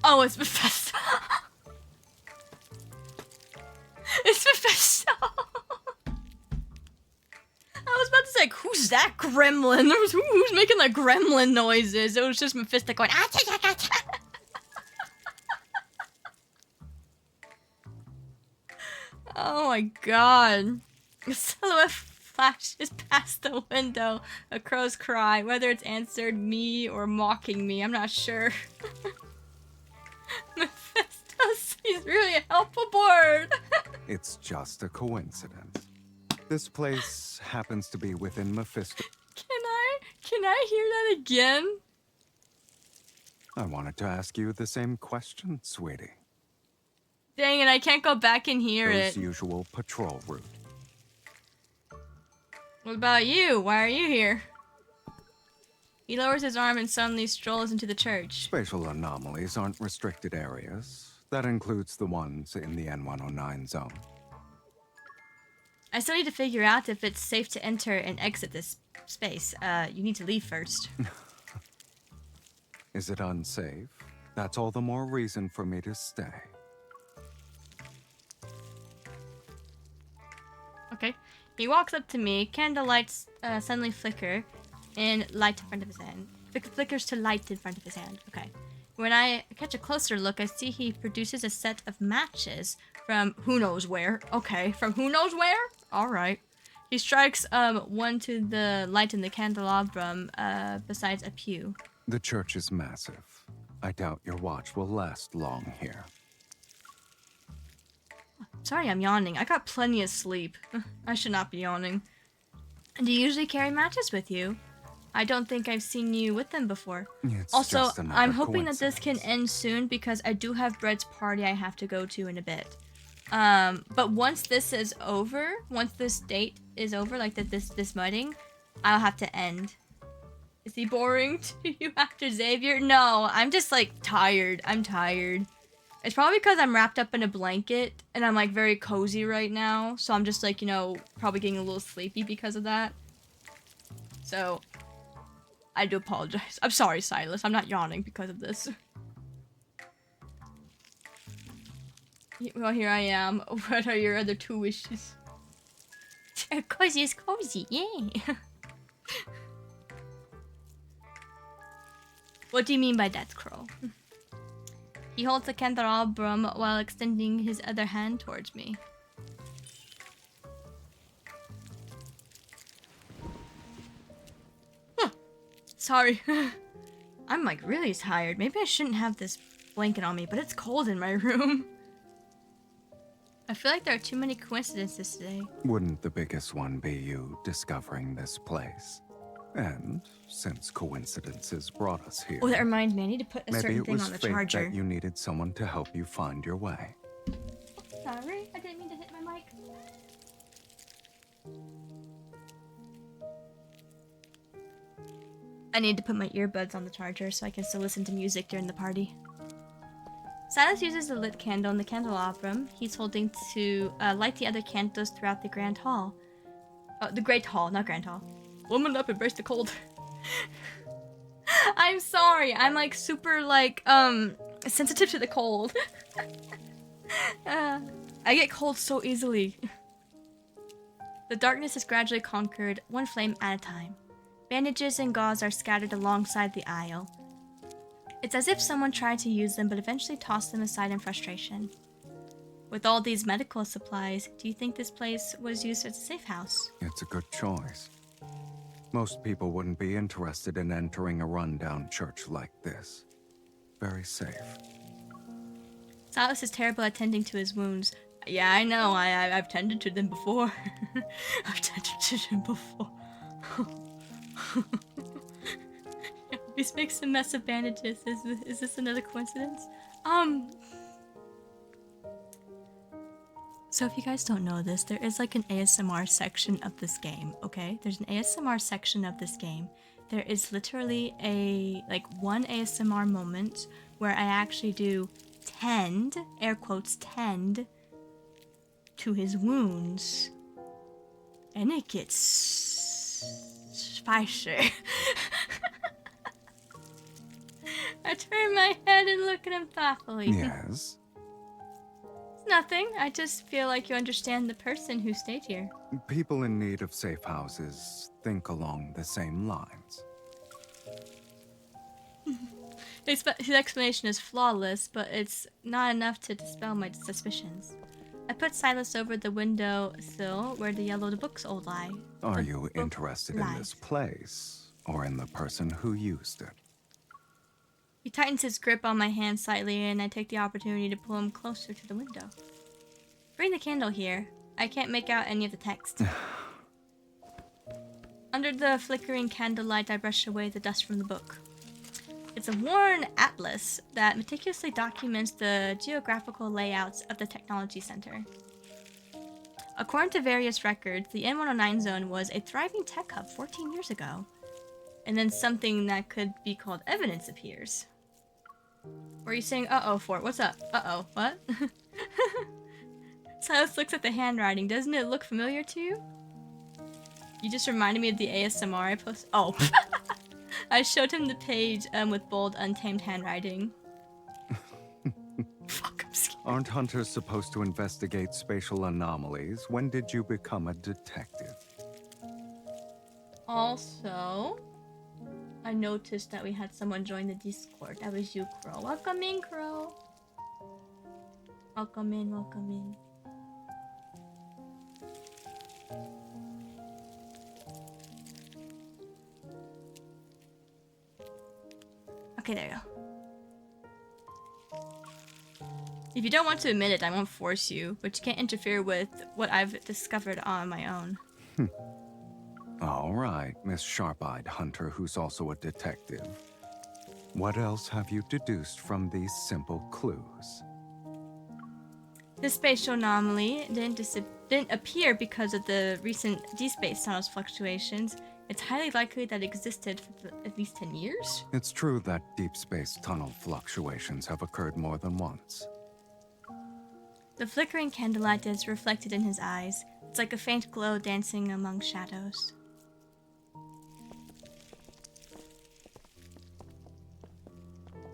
Oh, it's Bethesda. It's Bethesda. I was about to say, who's that gremlin? Who's making the gremlin noises? It was just Mephisto going, ah, cha, cha, cha, cha. Oh my god. A silhouette flashes past the window. A crow's cry. Whether it's answered me or mocking me, I'm not sure. Mephisto, he's really a helpful board.
It's just a coincidence. This place happens to be within Mephisto.
Can I hear that again?
I wanted to ask you the same question, sweetie.
Dang it, I can't go back and hear it.
Usual patrol route.
What about you? Why are you here? He lowers his arm and suddenly strolls into the church.
Spatial anomalies aren't restricted areas. That includes the ones in the N109 zone.
I still need to figure out if it's safe to enter and exit this space. You need to leave first.
Is it unsafe? That's all the more reason for me to stay.
Okay. He walks up to me. Candle lights suddenly flicker and light in front of his hand. Flickers to light in front of his hand. Okay. When I catch a closer look, I see he produces a set of matches from who knows where. Okay, from who knows where? Alright. He strikes one to the light in the candelabrum besides a pew.
The church is massive. I doubt your watch will last long here.
Sorry, I'm yawning. I got plenty of sleep. I should not be yawning. Do you usually carry matches with you? I don't think I've seen you with them before.
It's
Also,
just another
I'm hoping that this can
coincidence.
end soon because I do have Brett's party I have to go to in a bit. But once this is over, once this date is over, like this mudding, I'll have to end. Is he boring to you after Xavier? No, I'm just like tired. I'm tired. It's probably because I'm wrapped up in a blanket and I'm like very cozy right now. So I'm just like, you know, probably getting a little sleepy because of that. So I do apologize. I'm sorry, Sylus. I'm not yawning because of this. Well, here I am. What are your other 2 wishes? Cozy is cozy, yay! What do you mean by that, Crow? He holds the candelabrum while extending his other hand towards me. Huh. Sorry. I'm like really tired. Maybe I shouldn't have this blanket on me, but it's cold in my room. I feel like there are too many coincidences today.
Wouldn't the biggest one be you discovering this place? And since coincidences brought us here,
Oh, that reminds me. I need to put a
maybe
certain
it
thing
was
on the
fate
charger.
that you needed someone to help you find your way.
Sorry, I didn't mean to hit my mic. I need to put my earbuds on the charger so I can still listen to music during the party. Sylus uses the lit candle in the candelabrum he's holding to light the other candles throughout the Grand Hall. Oh, the Great Hall, not Grand Hall. Woman up, embrace the cold. I'm sorry, I'm like super like sensitive to the cold. I get cold so easily. The darkness is gradually conquered, one flame at a time. Bandages and gauze are scattered alongside the aisle. It's as if someone tried to use them but eventually tossed them aside in frustration. With all these medical supplies, do you think this place was used as a safe house?
It's a good choice. Most people wouldn't be interested in entering a rundown church like this. Very safe.
Sylus is terrible at tending to his wounds. Yeah, I know. I've tended to them before. I've tended to them before. He always makes a mess of bandages. Is this another coincidence? So if you guys don't know this, there is like an ASMR section of this game, okay? There's an ASMR section of this game. There is literally one ASMR moment where I actually do tend, air quotes, tend to his wounds. And it gets spicy. I turn my head and look at him thoughtfully.
Yes?
It's nothing. I just feel like you understand the person who stayed here.
People in need of safe houses think along the same lines.
His explanation is flawless, but it's not enough to dispel my suspicions. I put Sylus over the windowsill where the yellowed books old lie.
Are you interested in this place, or in the person who used it?
He tightens his grip on my hand slightly, and I take the opportunity to pull him closer to the window. Bring the candle here. I can't make out any of the text. Under the flickering candlelight, I brush away the dust from the book. It's a worn atlas that meticulously documents the geographical layouts of the technology center. According to various records, the N109 zone was a thriving tech hub 14 years ago. And then something that could be called evidence appears. What are you saying uh-oh for? What's up? Uh-oh, what? Sylus looks at the handwriting. Doesn't it look familiar to you? You just reminded me of the ASMR I posted. Oh. I showed him the page with bold, untamed handwriting. Fuck, I'm scared.
Aren't hunters supposed to investigate spatial anomalies? When did you become a detective?
Also, I noticed that we had someone join the Discord. That was you, Crow. Welcome in, Crow. Welcome in, welcome in. Okay, there you go. If you don't want to admit it, I won't force you, but you can't interfere with what I've discovered on my own.
All right, Miss Sharp-Eyed Hunter, who's also a detective. What else have you deduced from these simple clues?
The spatial anomaly didn't appear because of the recent deep space tunnels fluctuations. It's highly likely that it existed for at least 10 years.
It's true that deep space tunnel fluctuations have occurred more than once.
The flickering candlelight is reflected in his eyes. It's like a faint glow dancing among shadows.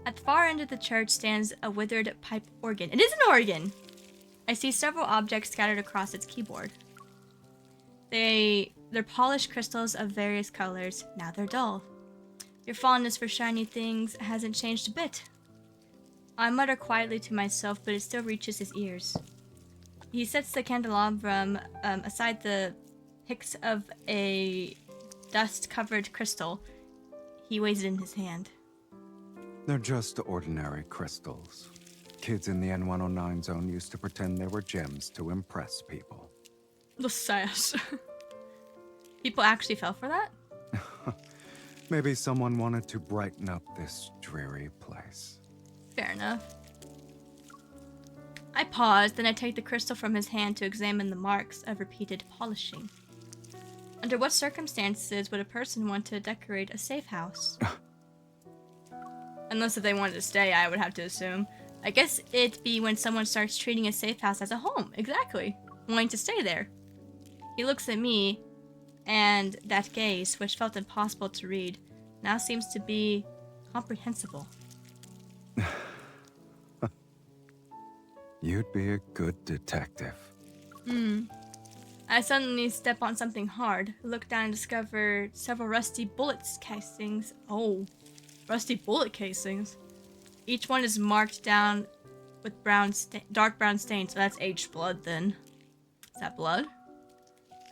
At the far end of the church stands a withered pipe organ. It is an organ! I see several objects scattered across its keyboard. They're polished crystals of various colors. Now they're dull. Your fondness for shiny things hasn't changed a bit. I mutter quietly to myself, but it still reaches his ears. He sets the candelabrum aside the picks of a dust-covered crystal. He weighs it in his hand.
They're just ordinary crystals. Kids in the N109 zone used to pretend they were gems to impress people.
The sass. People actually fell for that?
Maybe someone wanted to brighten up this dreary place.
Fair enough. I pause, then I take the crystal from his hand to examine the marks of repeated polishing. Under what circumstances would a person want to decorate a safe house? Unless if they wanted to stay, I would have to assume. I guess it'd be when someone starts treating a safe house as a home. Exactly. Wanting to stay there. He looks at me, and that gaze, which felt impossible to read, now seems to be comprehensible.
You'd be a good detective.
I suddenly step on something hard, look down and discover several rusty bullet casings. Oh, rusty bullet casings. Each one is marked down with dark brown stains, so that's aged blood then. Is that blood?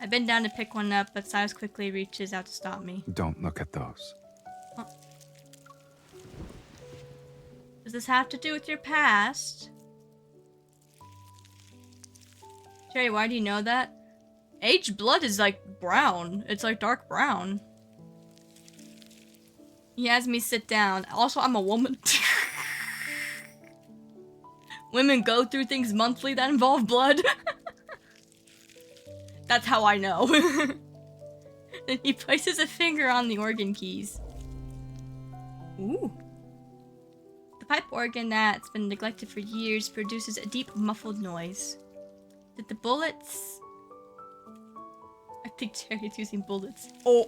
I bend down to pick one up, but Sylus quickly reaches out to stop me.
Don't look at those.
Huh. Does this have to do with your past? Cherry, why do you know that? Aged blood is like brown. It's like dark brown. He has me sit down. Also, I'm a woman. Women go through things monthly that involve blood. That's how I know. Then he places a finger on the organ keys. Ooh. The pipe organ that's been neglected for years produces a deep, muffled noise. Did the bullets... I think Cherry's using bullets. Oh!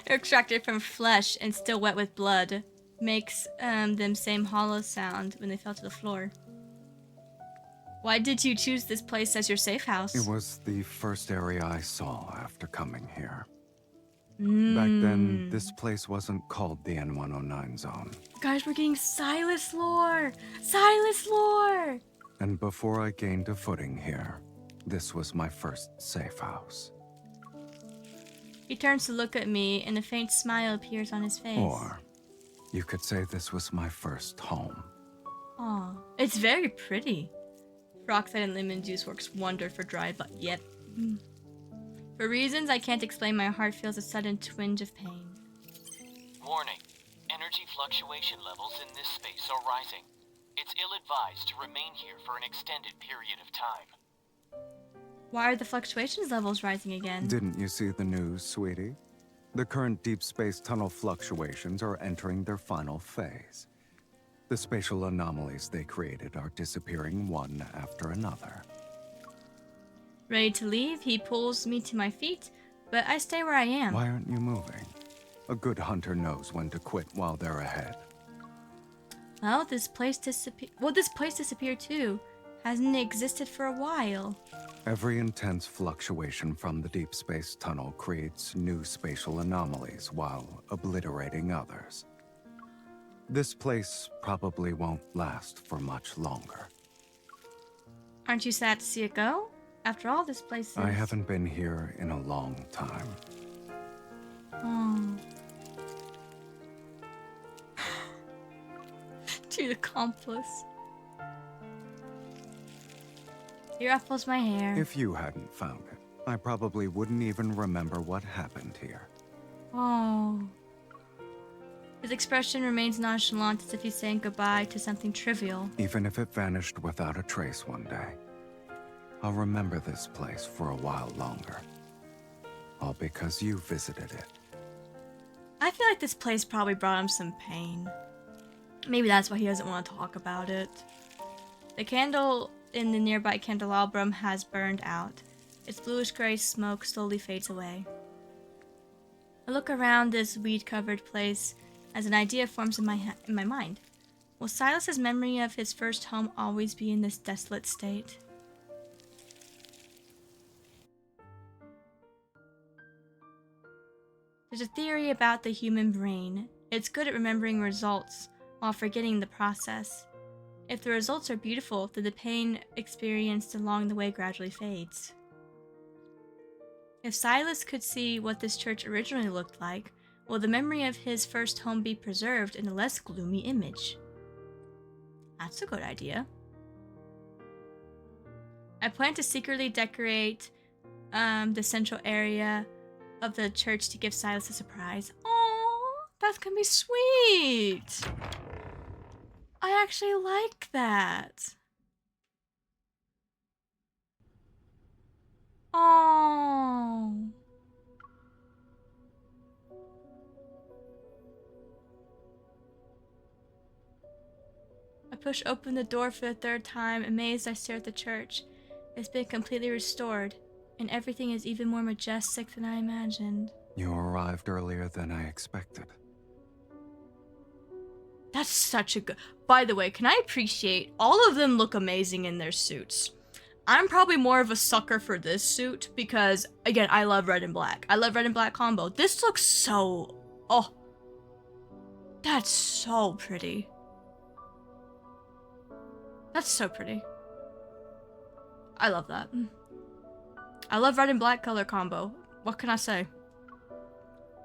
Extracted from flesh and still wet with blood, makes them same hollow sound when they fell to the floor. Why did you choose this place as your safe house?
It was the first area I saw after coming here. Back then, this place wasn't called the N109 zone.
Guys, we're getting Sylus lore! Sylus lore!
And before I gained a footing here, this was my first safe house.
He turns to look at me, and a faint smile appears on his face.
Or, you could say this was my first home.
Aw, it's very pretty. Peroxide and lemon juice works wonder for dry, but yet... For reasons I can't explain, my heart feels a sudden twinge of pain.
Warning. Energy fluctuation levels in this space are rising. It's ill-advised to remain here for an extended period of time.
Why are the fluctuations levels rising again?
Didn't you see the news, sweetie? The current deep space tunnel fluctuations are entering their final phase. The spatial anomalies they created are disappearing one after another.
Ready to leave, he pulls me to my feet, but I stay where I am.
Why aren't you moving? A good hunter knows when to quit while they're ahead.
Well, this place disappeared too. Hasn't it existed for a while?
Every intense fluctuation from the deep space tunnel creates new spatial anomalies while obliterating others. This place probably won't last for much longer.
Aren't you sad to see it go? After all, this place is...
I haven't been here in a long time.
Oh. To the accomplice. He ruffles my hair.
If you hadn't found it, I probably wouldn't even remember what happened here.
Oh. His expression remains nonchalant as if he's saying goodbye to something trivial.
Even if it vanished without a trace one day, I'll remember this place for a while longer. All because you visited it.
I feel like this place probably brought him some pain. Maybe that's why he doesn't want to talk about it. The candle in the nearby candelabrum has burned out. Its bluish-gray smoke slowly fades away. I look around this weed-covered place as an idea forms in my mind. Will Silas's memory of his first home always be in this desolate state? There's a theory about the human brain. It's good at remembering results while forgetting the process. If the results are beautiful, then the pain experienced along the way gradually fades. If Sylus could see what this church originally looked like, will the memory of his first home be preserved in a less gloomy image? That's a good idea. I plan to secretly decorate the central area of the church to give Sylus a surprise. Oh, that's gonna be sweet! I actually like that. Oh. I push open the door for the third time. Amazed, I stare at the church. It's been completely restored, and everything is even more majestic than I imagined.
You arrived earlier than I expected.
That's such a good... By the way, can I appreciate all of them look amazing in their suits? I'm probably more of a sucker for this suit because, again, I love red and black. I love red and black combo. This looks so... Oh. That's so pretty. That's so pretty. I love that. I love red and black color combo. What can I say?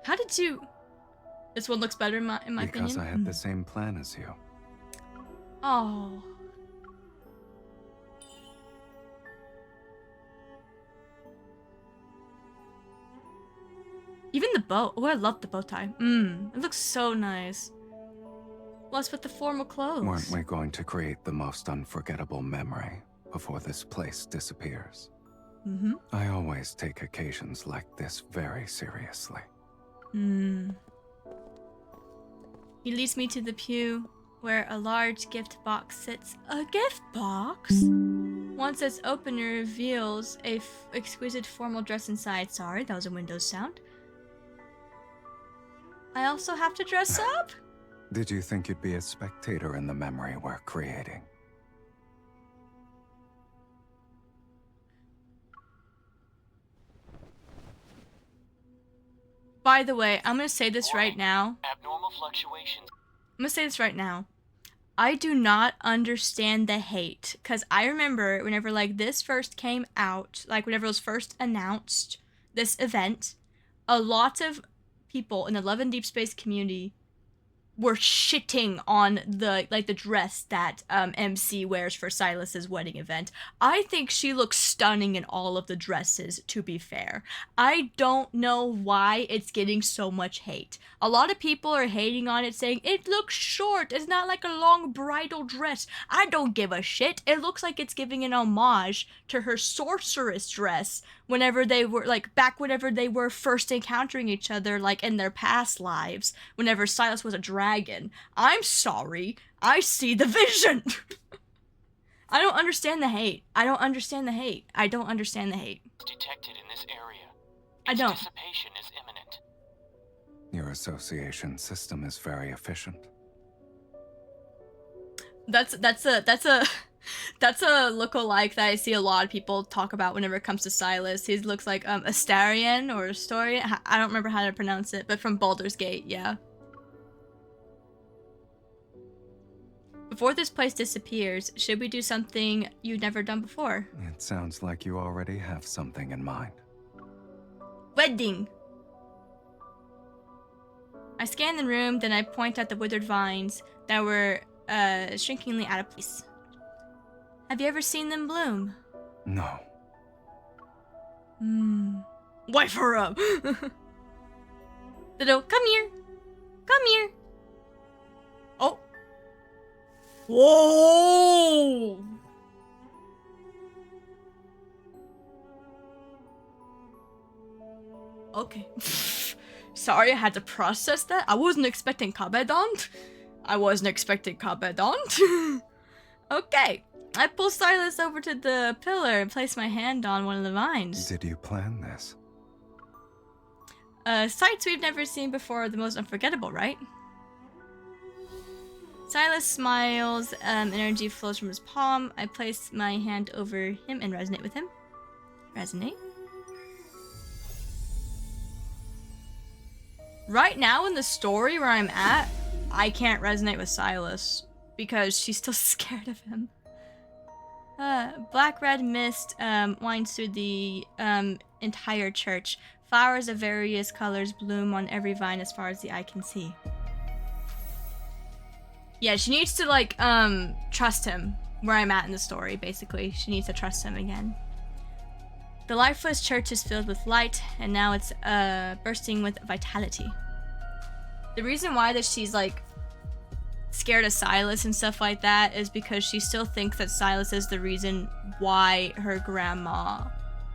How did you... This one looks better in my opinion?
Because I had the same plan as you.
Oh. Even the bow. Oh, I love the bow tie. It looks so nice. What's with the formal clothes?
Weren't we going to create the most unforgettable memory before this place disappears?
Mm-hmm.
I always take occasions like this very seriously.
He leads me to the pew where a large gift box sits. A gift box? Once it's open, it reveals a exquisite formal dress inside. Sorry, that was a Windows sound. I also have to dress up?
Did you think you'd be a spectator in the memory we're creating?
By the way, I'm gonna say this right now.
Abnormal fluctuations.
I'm gonna say this right now. I do not understand the hate. Because I remember whenever, like, this first came out, like, whenever it was first announced, this event, a lot of people in the Love and Deep Space community were shitting on the dress that MC wears for Silas's wedding event. I think she looks stunning in all of the dresses, to be fair. I don't know why it's getting so much hate. A lot of people are hating on it, saying it looks short, it's not like a long bridal dress. I don't give a shit. It looks like it's giving an homage to her sorceress dress whenever they were, like, back whenever they were first encountering each other, like, in their past lives, whenever Sylus was a dragon. I'm sorry. I see the vision. I don't understand the hate. I don't understand the hate. I don't understand the hate.
Detected in this area.
I don't.
Dissipation is imminent.
Your association system is very efficient.
That's a look-alike that I see a lot of people talk about whenever it comes to Sylus. He looks like Astarion or Astorian. I don't remember how to pronounce it, but from Baldur's Gate, yeah. Before this place disappears, should we do something you've never done before?
It sounds like you already have something in mind.
Wedding! I scan the room, then I point at the withered vines that were shrinkingly out of place. Have you ever seen them bloom?
No.
Wife her up. Ditto, come here. Come here. Oh. Whoa. Okay. Sorry, I had to process that. I wasn't expecting Kabedont. Okay. I pull Sylus over to the pillar and place my hand on one of the vines.
Did you plan this?
Sights we've never seen before are the most unforgettable, right? Sylus smiles, energy flows from his palm. I place my hand over him and resonate with him. Resonate. Right now in the story where I'm at, I can't resonate with Sylus because she's still scared of him. Black-red mist winds through the entire church. Flowers of various colors bloom on every vine as far as the eye can see. Yeah, she needs to, like, trust him where I'm at in the story, basically. She needs to trust him again. The lifeless church is filled with light, and now it's bursting with vitality. The reason why that she's, like, scared of Sylus and stuff like that is because she still thinks that Sylus is the reason why her grandma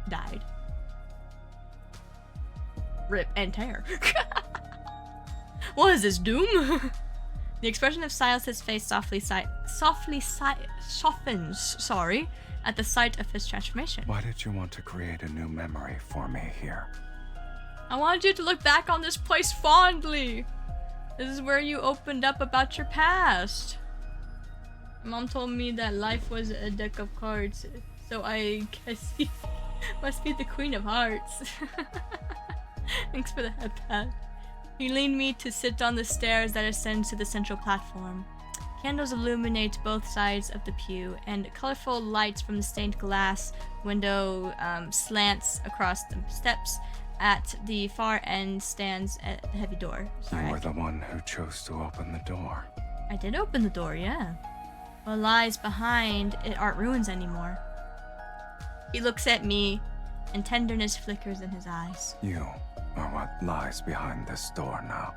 died. Rip and tear. What is this, Doom? The expression of Sylus's face softly softens, at the sight of his transformation.
Why did you want to create a new memory for me here?
I wanted you to look back on this place fondly. This is where you opened up about your past. Mom told me that life was a deck of cards, so I guess he must be the Queen of Hearts. Thanks for the head pat. He leaned me to sit on the stairs that ascend to the central platform. Candles illuminate both sides of the pew, and colorful lights from the stained glass window slants across the steps. At the far end stands a heavy door.
You were the one who chose to open the door.
I did open the door, yeah. What lies behind it aren't ruins anymore. He looks at me, and tenderness flickers in his eyes.
You are what lies behind this door now.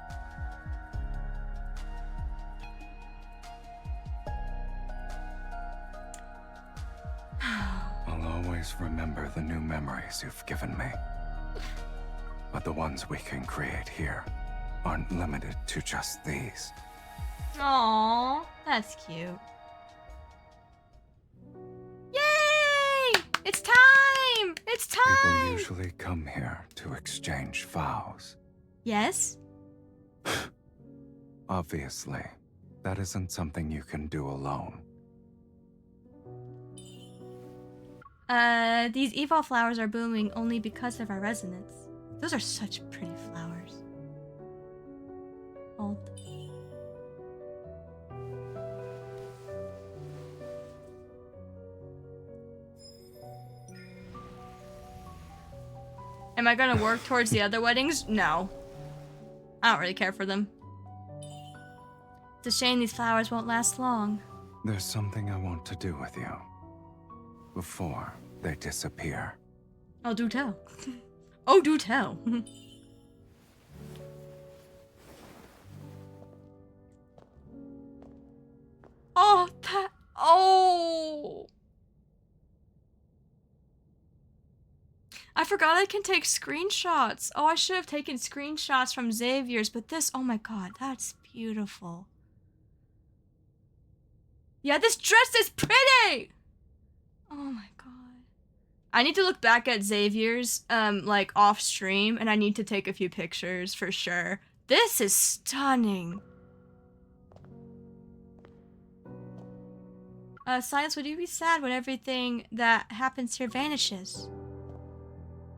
I'll always remember the new memories you've given me. But the ones we can create here aren't limited to just these.
Aww, that's cute. Yay! It's time! It's time!
People usually come here to exchange vows.
Yes?
Obviously, that isn't something you can do alone.
These evil flowers are blooming only because of our resonance. Those are such pretty flowers. Hold. Am I gonna work towards the other weddings? No. I don't really care for them. It's a shame these flowers won't last long.
There's something I want to do with you. Before they disappear.
Oh, do tell. Oh, do tell. Oh, that... Oh! I forgot I can take screenshots. Oh, I should have taken screenshots from Xavier's, but this... Oh my god, that's beautiful. Yeah, this dress is pretty! Oh my god. I need to look back at Xavier's, like, off-stream, and I need to take a few pictures, for sure. This is stunning. Science, would you be sad when everything that happens here vanishes?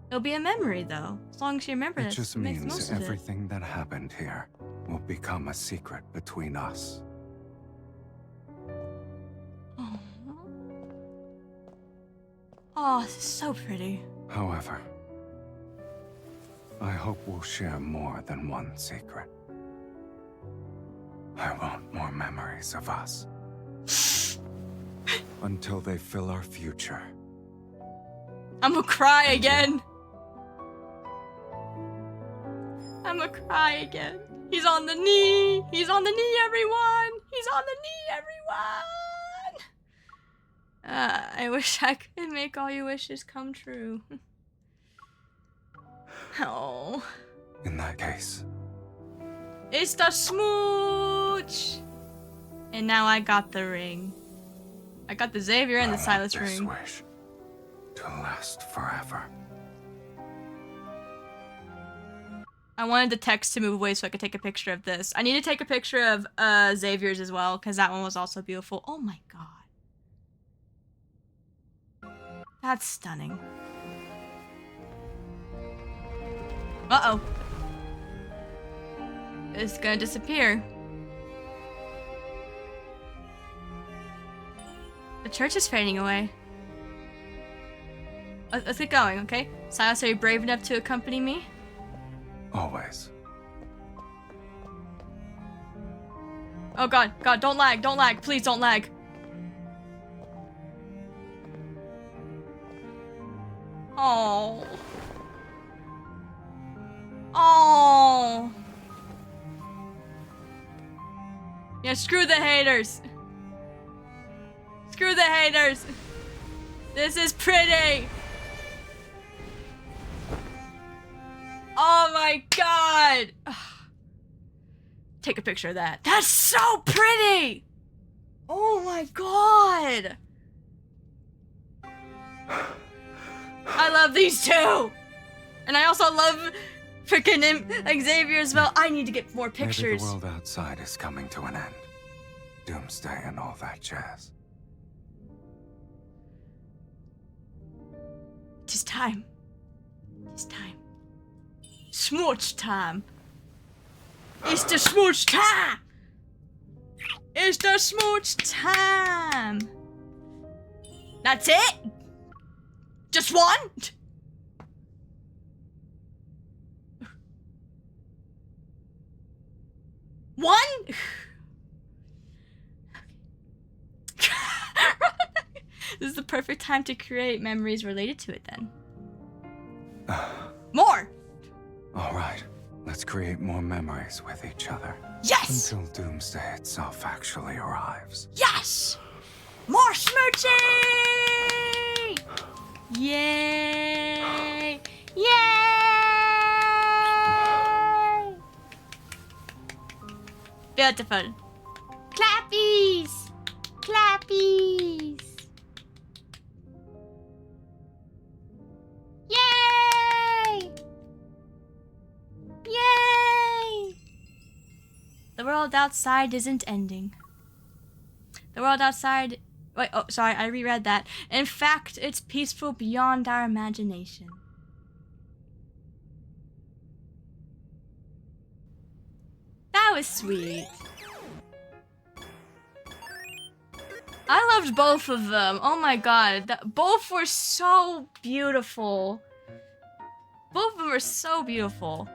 It'll be a memory, though. As long as you remember
It
this,
just
makes
means
most of it.
everything that happened here will become a secret between us.
Oh, this is so pretty.
However, I hope we'll share more than one secret. I want more memories of us. Until they fill our future.
I'm gonna cry again. I'm gonna cry again. He's on the knee. He's on the knee, everyone. He's on the knee, everyone. I wish I could make all your wishes come true. Oh.
In that case.
It's the smooch! And now I got the ring. I got the Xavier and the Sylus ring.
Wish to last forever.
I wanted the text to move away so I could take a picture of this. I need to take a picture of Xavier's as well, because that one was also beautiful. Oh my god. That's stunning. Uh-oh. It's gonna disappear. The church is fading away. Let's get going, okay? Sylus, are you brave enough to accompany me?
Always.
Oh god, god, don't lag, please don't lag. Oh. Oh. Yeah, screw the haters. Screw the haters. This is pretty. Oh my god. Take a picture of that. That's so pretty. Oh my god. I love these two. And I also love freaking Xavier as well. I need to get more pictures.
Maybe the world outside is coming to an end. Doomsday and all that jazz.
Tis time. Tis time. Smooch time. It's the smooch time. It's the smooch time. That's it? Just one? One? This is the perfect time to create memories related to it then. More!
Alright, let's create more memories with each other.
Yes!
Until Doomsday itself actually arrives.
Yes! More smooching! Yay! Yay! Beautiful. Clappies! Clappies! Yay! Yay! The world outside isn't ending. The world outside... Wait, oh, sorry, I reread that. In fact, it's peaceful beyond our imagination. That was sweet. I loved both of them. Oh my god. Both were so beautiful. Both of them were so beautiful.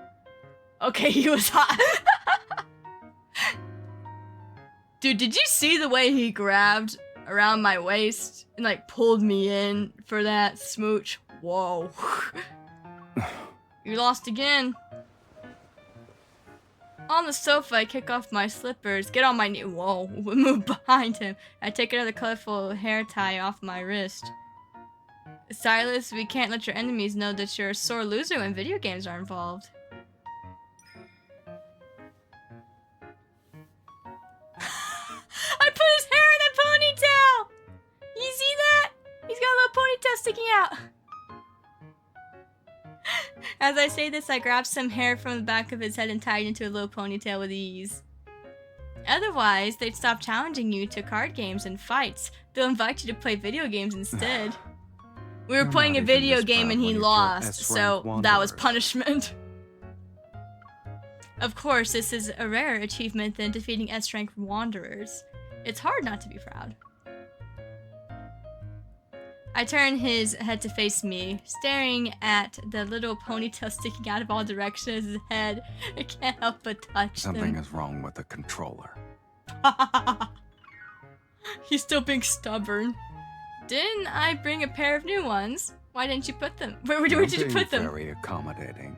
Okay, he was hot. Dude, did you see the way he grabbed around my waist and like pulled me in for that smooch? Whoa. You lost again. On the sofa, I kick off my slippers, get on my knee. Whoa, move behind him. I take another colorful hair tie off my wrist. Sylus, we can't let your enemies know that you're a sore loser when video games are involved. I put his hair in a ponytail! You see that? He's got a little ponytail sticking out. As I say this, I grab some hair from the back of his head and tie it into a little ponytail with ease. Otherwise, they'd stop challenging you to card games and fights. They'll invite you to play video games instead. We were playing a video game and he lost, so that was punishment. Of course, this is a rarer achievement than defeating S-rank wanderers. It's hard not to be proud. I turn his head to face me, staring at the little ponytail sticking out of all directions of his head. I can't help but touch
Something
them.
is wrong with the controller.
He's still being stubborn. Didn't I bring a pair of new ones? Why didn't you put them? Where did you put them?
Very accommodating.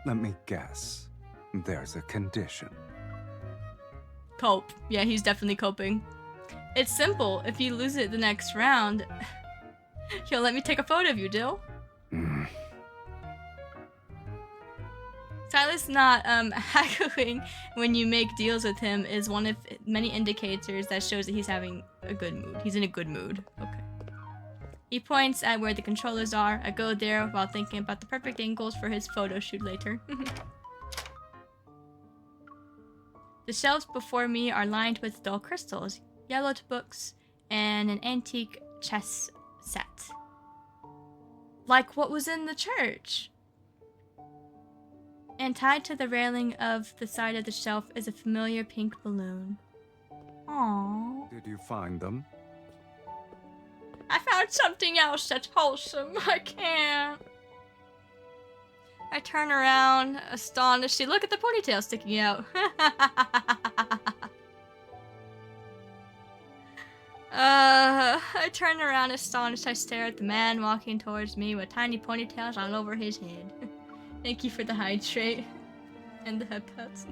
Let me guess. There's a condition.
Cope. Yeah, he's definitely coping. It's simple. If you lose it the next round, he'll let me take a photo of you, Dill. Sylus not haggling when you make deals with him is one of many indicators that shows that he's having a good mood. He's in a good mood. Okay. He points at where the controllers are. I go there while thinking about the perfect angles for his photo shoot later. The shelves before me are lined with dull crystals, yellowed books, and an antique chess set. Like what was in the church. And tied to the railing of the side of the shelf is a familiar pink balloon. Aww.
Did you find them?
I found something else that's wholesome. I can't. I turn around, astonished. See, look at the ponytail sticking out. I turn around, astonished. I stare at the man walking towards me with tiny ponytails all over his head. Thank you for the hydrate and the head pets.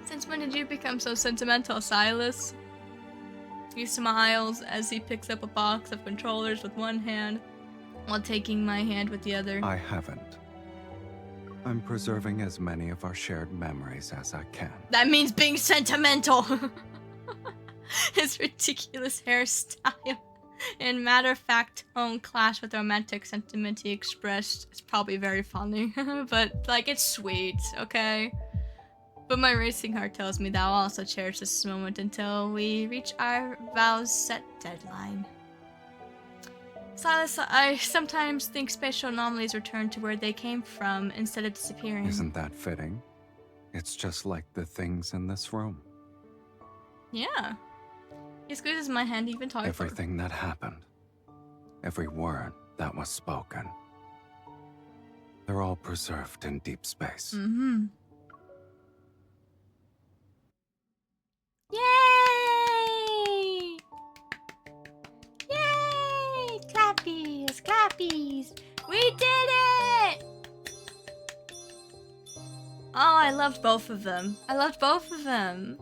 Since when did you become so sentimental, Sylus? He smiles as he picks up a box of controllers with one hand while taking my hand with the other.
I haven't. I'm preserving as many of our shared memories as I can.
That means being sentimental! His ridiculous hairstyle and matter-of-fact tone clash with the romantic sentiment he expressed. It's probably very funny, but, like, it's sweet, okay? But my racing heart tells me that I'll also cherish this moment until we reach our vows set deadline. Sylus, I sometimes think spatial anomalies return to where they came from instead of disappearing.
Isn't that fitting? It's just like the things in this room.
Yeah. He squeezes my hand even taller.
Everything that happened. Every word that was spoken. They're all preserved in deep space.
Mm-hmm. Yay! Yay! Clappies! Clappies! We did it! Oh, I loved both of them. I loved both of them.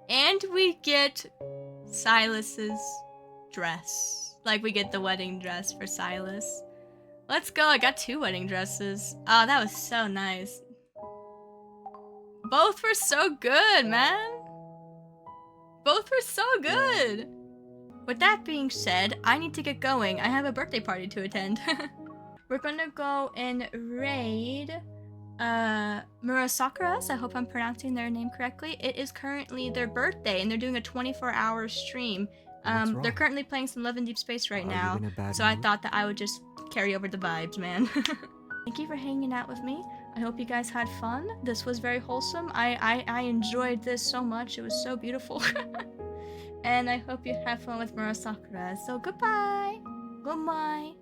And we get Sylus's dress. Like, we get the wedding dress for Sylus. Let's go. I got 2 wedding dresses. Oh, that was so nice. Both were so good, man. Both were so good. With that being said, I need to get going. I have a birthday party to attend. We're gonna go and raid Murasakuras. I hope I'm pronouncing their name correctly. It is currently their birthday, and they're doing a 24-hour stream. They're currently playing some Love in Deep Space right now, so I thought that I would just carry over the vibes, man. Thank you for hanging out with me. I hope you guys had fun. This was very wholesome. I enjoyed this so much. It was so beautiful. And I hope you had fun with Murasakuras. So goodbye. Goodbye.